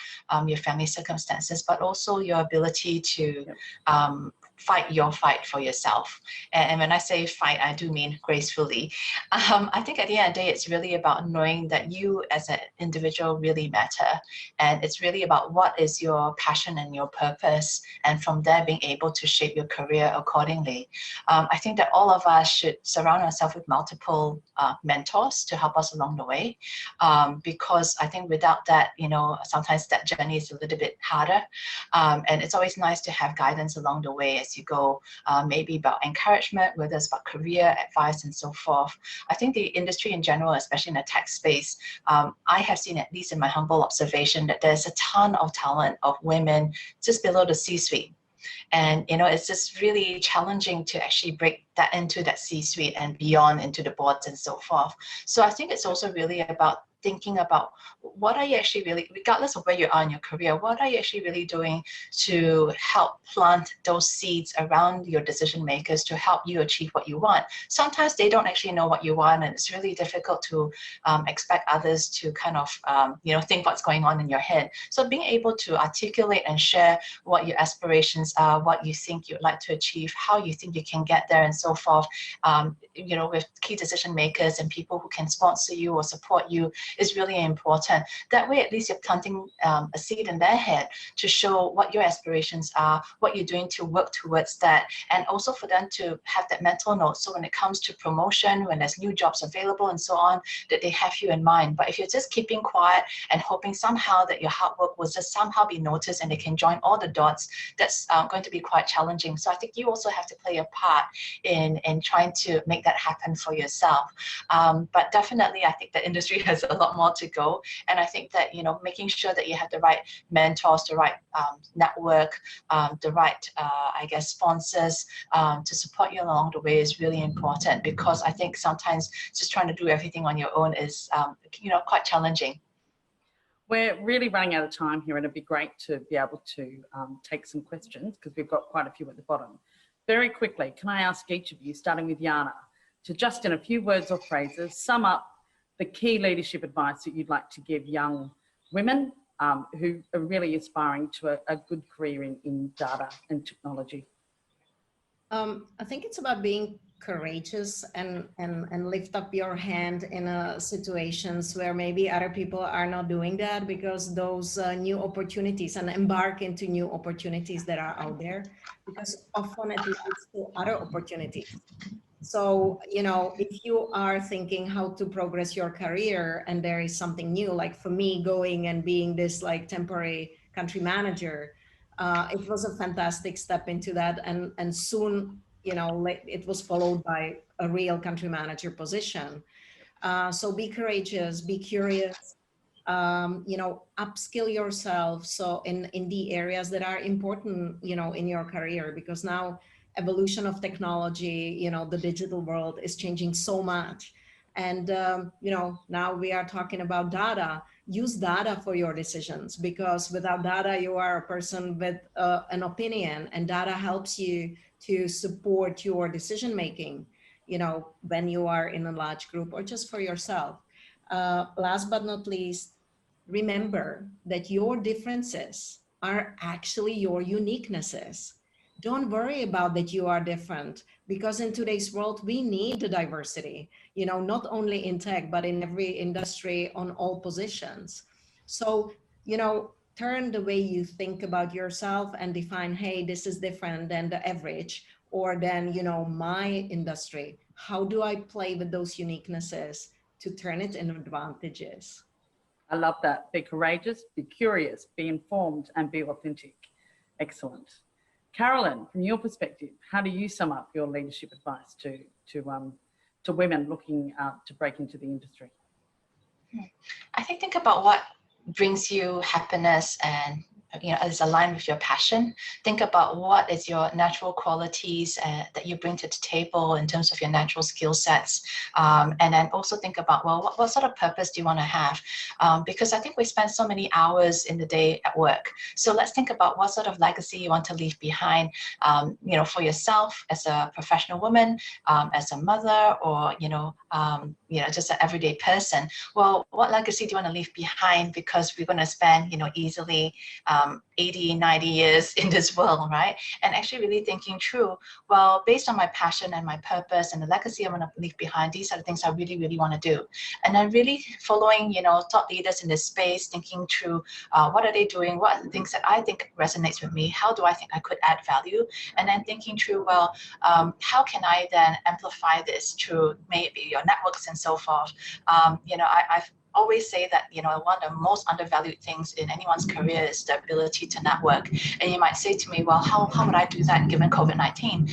your family circumstances, but also your ability to fight your fight for yourself. And when I say fight, I do mean gracefully. I think at the end of the day, it's really about knowing that you as an individual really matter. And it's really about what is your passion and your purpose. And from there, being able to shape your career accordingly. I think that all of us should surround ourselves with multiple mentors to help us along the way. Because I think without that, you know, sometimes that journey is a little bit harder. And it's always nice to have guidance along the way as you go, maybe about encouragement, whether it's about career advice and so forth. I think the industry in general, especially in the tech space, I have seen, at least in my humble observation, that there's a ton of talent of women just below the C-suite. And, you know, it's just really challenging to actually break that into that C-suite and beyond into the boards and so forth. So I think it's also really about thinking about what are you actually really, regardless of where you are in your career, what are you actually really doing to help plant those seeds around your decision makers to help you achieve what you want. Sometimes they don't actually know what you want, and it's really difficult to expect others to kind of, you know, think what's going on in your head. So being able to articulate and share what your aspirations are, what you think you'd like to achieve, how you think you can get there and so forth, you know, with key decision makers and people who can sponsor you or support you is really important. That way, at least you're planting a seed in their head to show what your aspirations are, what you're doing to work towards that, and also for them to have that mental note. So when it comes to promotion, when there's new jobs available and so on, that they have you in mind. But if you're just keeping quiet and hoping somehow that your hard work will just somehow be noticed and they can join all the dots, that's going to be quite challenging. So I think you also have to play a part in trying to make that happen for yourself. But definitely, I think the industry has a lot more to go. And I think that, you know, making sure that you have the right mentors, the right network, the right, I guess, sponsors to support you along the way is really important, because I think sometimes just trying to do everything on your own is, you know, quite challenging. We're really running out of time here, and it'd be great to be able to take some questions because we've got quite a few at the bottom. Very quickly, can I ask each of you, starting with Jana, to just in a few words or phrases sum up the key leadership advice that you'd like to give young women who are really aspiring to a good career in data and technology? I think it's about being courageous and lift up your hand in situations where maybe other people are not doing that, because those new opportunities, and embark into new opportunities that are out there, because often it leads to other opportunities. So, you know, if you are thinking how to progress your career and there is something new, like for me going and being this like temporary country manager, it was a fantastic step into that. And soon, you know, it was followed by a real country manager position. So be courageous, be curious, you know, upskill yourself. So in the areas that are important, you know, in your career, because now evolution of technology, you know, the digital world is changing so much. And, you know, now we are talking about data. Use data for your decisions, because without data, you are a person with an opinion, and data helps you to support your decision making, you know, when you are in a large group or just for yourself. Last but not least, remember that your differences are actually your uniquenesses. Don't worry about that you are different, because in today's world, we need the diversity, you know, not only in tech, but in every industry on all positions. So, you know, turn the way you think about yourself and define, hey, this is different than the average, or than, you know, my industry. How do I play with those uniquenesses to turn it into advantages? I love that. Be courageous, be curious, be informed, and be authentic. Excellent. Carolyn, from your perspective, how do you sum up your leadership advice to women looking to break into the industry? I think about what brings you happiness and is aligned with your passion. Think about what is your natural qualities that you bring to the table in terms of your natural skill sets. And then also think about, well, what sort of purpose do you want to have? Because I think we spend so many hours in the day at work. So let's think about what sort of legacy you want to leave behind, for yourself as a professional woman, as a mother, or, just an everyday person. Well, what legacy do you want to leave behind? Because we're going to spend, easily 80, 90 years in this world, right? And actually really thinking through, well, based on my passion and my purpose and the legacy I want to leave behind, these are the things I really, really want to do. And then really following, thought leaders in this space, thinking through what are they doing? What are the things that I think resonates with me? How do I think I could add value? And then thinking through, well, how can I then amplify this through maybe your networks and so forth? I've always say that, one of the most undervalued things in anyone's career is the ability to network. And you might say to me, well, how would I do that given COVID-19?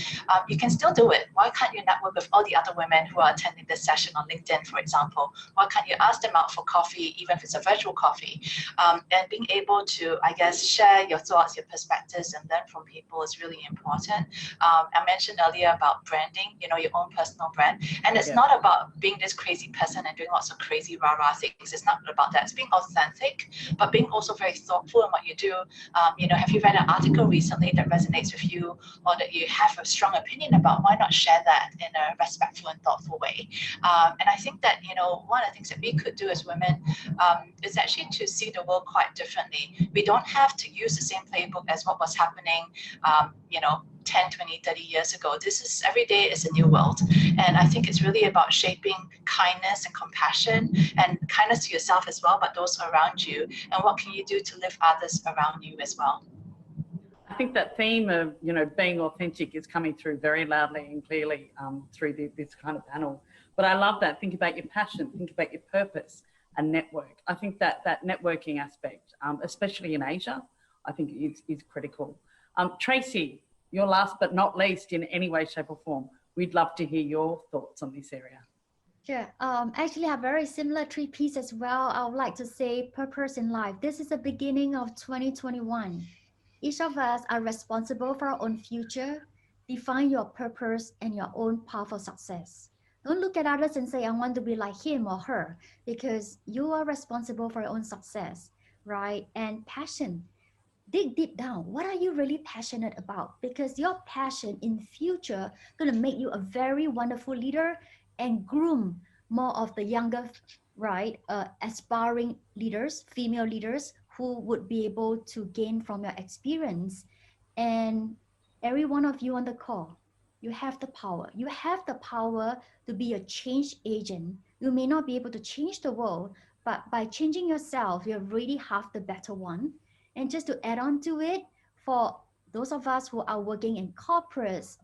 You can still do it. Why can't you network with all the other women who are attending this session on LinkedIn, for example? Why can't you ask them out for coffee, even if it's a virtual coffee? And being able to, I guess, share your thoughts, your perspectives, and learn from people is really important. I mentioned earlier about branding, your own personal brand. And it's not about being this crazy person and doing lots of crazy rah-rah things. It's not about that. It's being authentic, but being also very thoughtful in what you do. Have you read an article recently that resonates with you, or that you have a strong opinion about? Why not share that in a respectful and thoughtful way? And I think that, one of the things that we could do as women is actually to see the world quite differently. We don't have to use the same playbook as what was happening, 10, 20, 30 years ago. Every day is a new world. And I think it's really about shaping kindness and compassion, and kindness to yourself as well, but those around you. And what can you do to lift others around you as well? I think that theme of, being authentic is coming through very loudly and clearly through this kind of panel. But I love that. Think about your passion, think about your purpose, and network. I think that networking aspect, especially in Asia, I think is critical. Tracy, you're last but not least in any way, shape or form. We'd love to hear your thoughts on this area. Sure. Actually, I have very similar 3 Ps as well. I would like to say purpose in life. This is the beginning of 2021. Each of us are responsible for our own future. Define your purpose and your own path for success. Don't look at others and say, I want to be like him or her, because you are responsible for your own success, right? And passion. Dig deep down. What are you really passionate about? Because your passion in future going to make you a very wonderful leader and groom more of the younger, right, aspiring leaders, female leaders who would be able to gain from your experience. And every one of you on the call, you have the power. You have the power to be a change agent. You may not be able to change the world, but by changing yourself, you're really half the better one. And just to add on to it, for those of us who are working in corporates,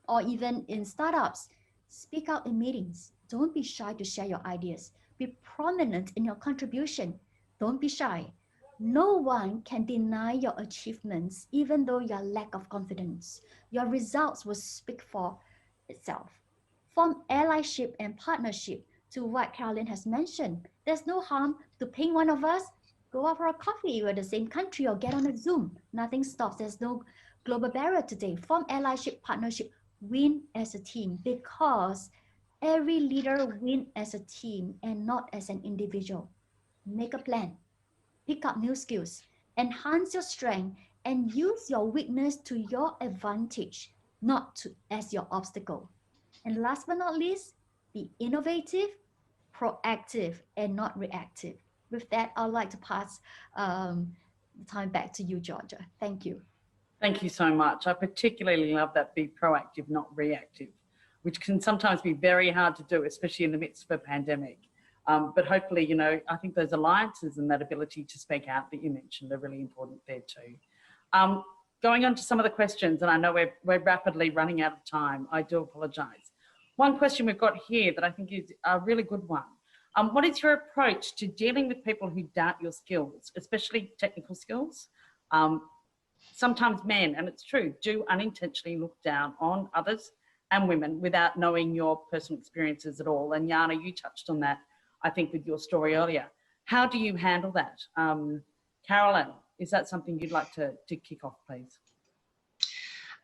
or even in startups, speak out in meetings. Don't be shy to share your ideas. Be prominent in your contribution. Don't be shy. No one can deny your achievements, even though your lack of confidence. Your results will speak for itself. Form allyship and partnership to what Carolyn has mentioned. There's no harm to ping one of us, go out for a coffee. We're the same country, or get on a Zoom. Nothing stops. There's no global barrier today. Form allyship, partnership, win as a team, because every leader wins as a team and not as an individual. Make a plan, pick up new skills, enhance your strength, and use your weakness to your advantage, not as your obstacle. And last but not least, be innovative, proactive, and not reactive. With that, I'd like to pass the time back to you, Georgia. Thank you. Thank you so much. I particularly love that be proactive, not reactive, which can sometimes be very hard to do, especially in the midst of a pandemic. But hopefully, I think those alliances and that ability to speak out that you mentioned are really important there too. Going on to some of the questions, and I know we're rapidly running out of time. I do apologise. One question we've got here that I think is a really good one. What is your approach to dealing with people who doubt your skills, especially technical skills? Sometimes men, and it's true, do unintentionally look down on others and women without knowing your personal experiences at all. And Jana, you touched on that, I think, with your story earlier. How do you handle that? Carolyn, Is that something you'd like to kick off, please?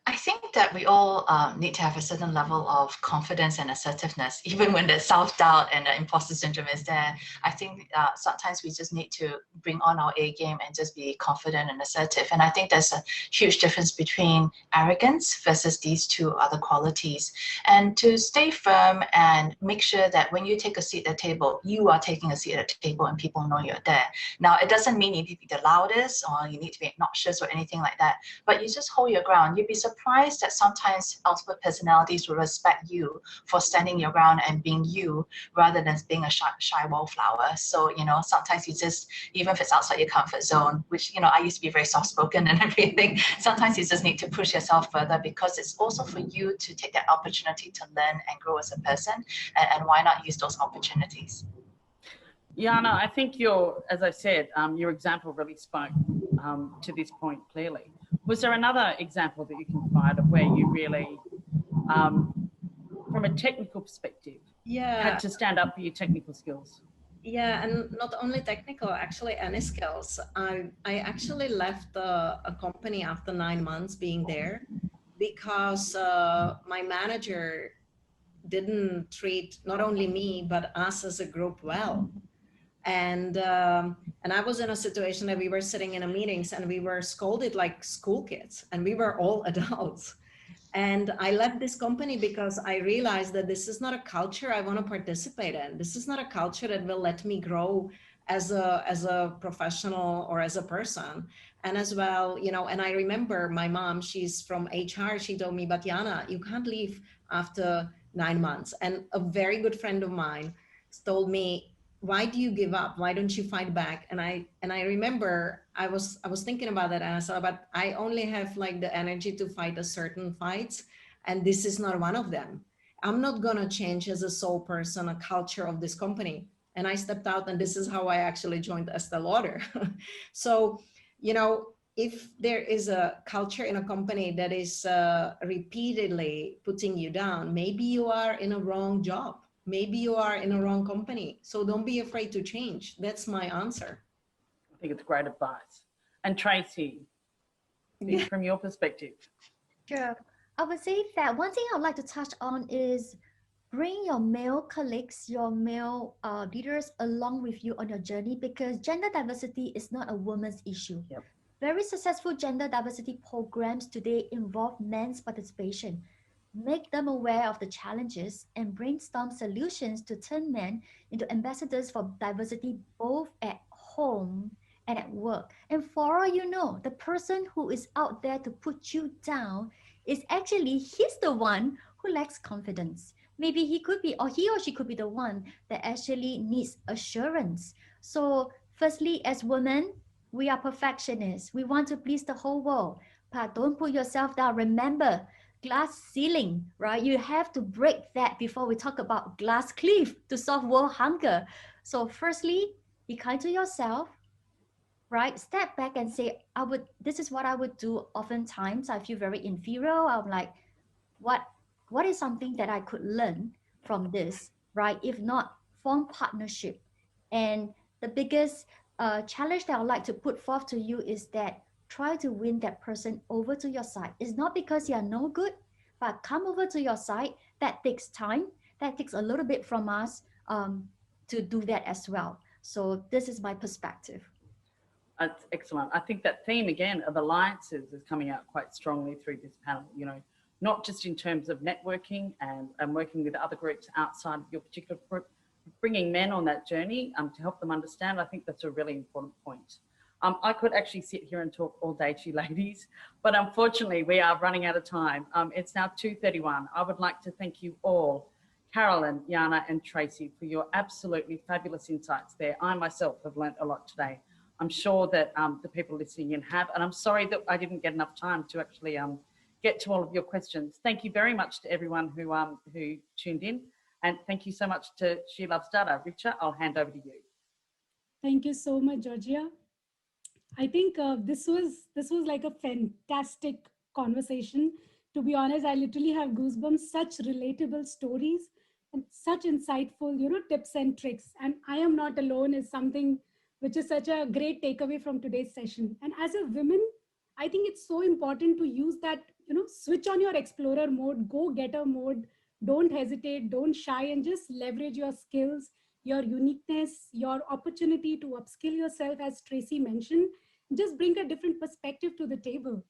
I think that we all need to have a certain level of confidence and assertiveness, even when the self-doubt and the imposter syndrome is there. I think sometimes we just need to bring on our A game and just be confident and assertive. And I think there's a huge difference between arrogance versus these two other qualities. And to stay firm and make sure that when you take a seat at the table, you are taking a seat at the table and people know you're there. Now, it doesn't mean you need to be the loudest or you need to be obnoxious or anything like that, but you just hold your ground. You'd be surprised that sometimes outward personalities will respect you for standing your ground and being you rather than being a shy wallflower. So, you know, sometimes you just, even if it's outside your comfort zone, which, you know, I used to be very soft-spoken and everything, sometimes you just need to push yourself further because it's also for you to take that opportunity to learn and grow as a person. And why not use those opportunities? Jana, I think as I said, your example really spoke to this point clearly. Was there another example that you can provide of where you really, from a technical perspective, had to stand up for your technical skills? Yeah, and not only technical, actually any skills. I actually left a company after 9 months being there because my manager didn't treat not only me, but us as a group well. And I was in a situation that we were sitting in a meetings and we were scolded like school kids and we were all adults. And I left this company because I realized that this is not a culture I want to participate in. This is not a culture that will let me grow as a professional or as a person. And as well, you know, and I remember my mom, she's from HR. She told me, but Jana, you can't leave after 9 months. And a very good friend of mine told me, why do you give up? Why don't you fight back? And I remember I was thinking about that and I thought, but I only have like the energy to fight a certain fights. And this is not one of them. I'm not gonna change as a sole person, a culture of this company. And I stepped out and this is how I actually joined Estee Lauder. So, you know, if there is a culture in a company that is repeatedly putting you down, maybe you are in a wrong job. Maybe you are in a wrong company. So don't be afraid to change. That's my answer. I think it's great advice. And Tracy, from your perspective. Sure. I would say that one thing I'd like to touch on is bring your male colleagues, your male leaders along with you on your journey, because gender diversity is not a woman's issue. Yep. Very successful gender diversity programs today involve men's participation. Make them aware of the challenges and brainstorm solutions to turn men into ambassadors for diversity both at home and at work. And for all you know, the person who is out there to put you down is actually he's the one who lacks confidence. Maybe he could be, or he or she could be the one that actually needs assurance. So firstly, as women, we are perfectionists. We want to please the whole world, but don't put yourself down. Remember, glass ceiling, right? You have to break that before we talk about glass cliff to solve world hunger. So firstly, be kind to yourself, right? Step back and say, this is what I would do. Oftentimes I feel very inferior. I'm like, what is something that I could learn from this, right? If not, form partnership. And the biggest challenge that I would like to put forth to you is that try to win that person over to your side. It's not because you are no good, but come over to your side. That takes time. That takes a little bit from us to do that as well. So this is my perspective. That's excellent. I think that theme again of alliances is coming out quite strongly through this panel, you know, not just in terms of networking and working with other groups outside of your particular group, bringing men on that journey to help them understand. I think that's a really important point. I could actually sit here and talk all day to you ladies, but unfortunately we are running out of time. It's now 2:31. I would like to thank you all, Carolyn, Jana and Tracy, for your absolutely fabulous insights there. I myself have learnt a lot today. I'm sure that the people listening in have, and I'm sorry that I didn't get enough time to actually get to all of your questions. Thank you very much to everyone who tuned in, and thank you so much to She Loves Data. Richa, I'll hand over to you. Thank you so much, Georgia. I think this was like a fantastic conversation. To be honest, I literally have goosebumps. Such relatable stories and such insightful, tips and tricks. And I am not alone is something which is such a great takeaway from today's session. And as a woman, I think it's so important to use that, switch on your explorer mode, go getter mode, don't hesitate, don't shy, and just leverage your skills, your uniqueness, your opportunity to upskill yourself, as Tracy mentioned. Just bring a different perspective to the table.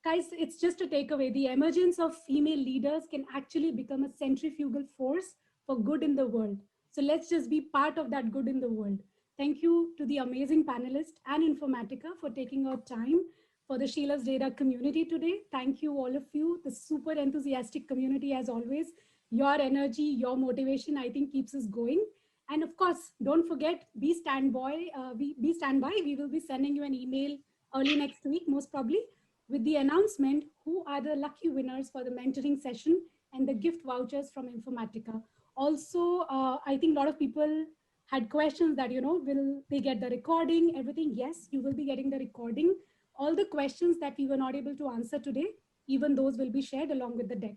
Guys, it's just a takeaway. The emergence of female leaders can actually become a centrifugal force for good in the world. So let's just be part of that good in the world. Thank you to the amazing panelists and Informatica for taking out time for the Sheila's Data community today. Thank you, all of you, the super enthusiastic community as always. Your energy, your motivation, I think keeps us going. And of course, don't forget, be standby. Be standby. We will be sending you an email early next week, most probably, with the announcement who are the lucky winners for the mentoring session and the gift vouchers from Informatica. Also, I think a lot of people had questions that, will they get the recording, everything? Yes, you will be getting the recording. All the questions that we were not able to answer today, even those will be shared along with the deck.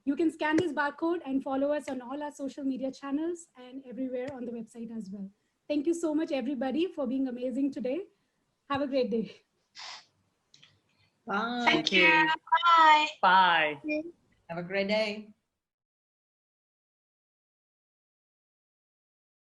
You can scan this barcode and follow us on all our social media channels and everywhere on the website as well. Thank you so much, everybody, for being amazing today. Have a great day. Bye. Thank you. Bye. Bye. Have a great day.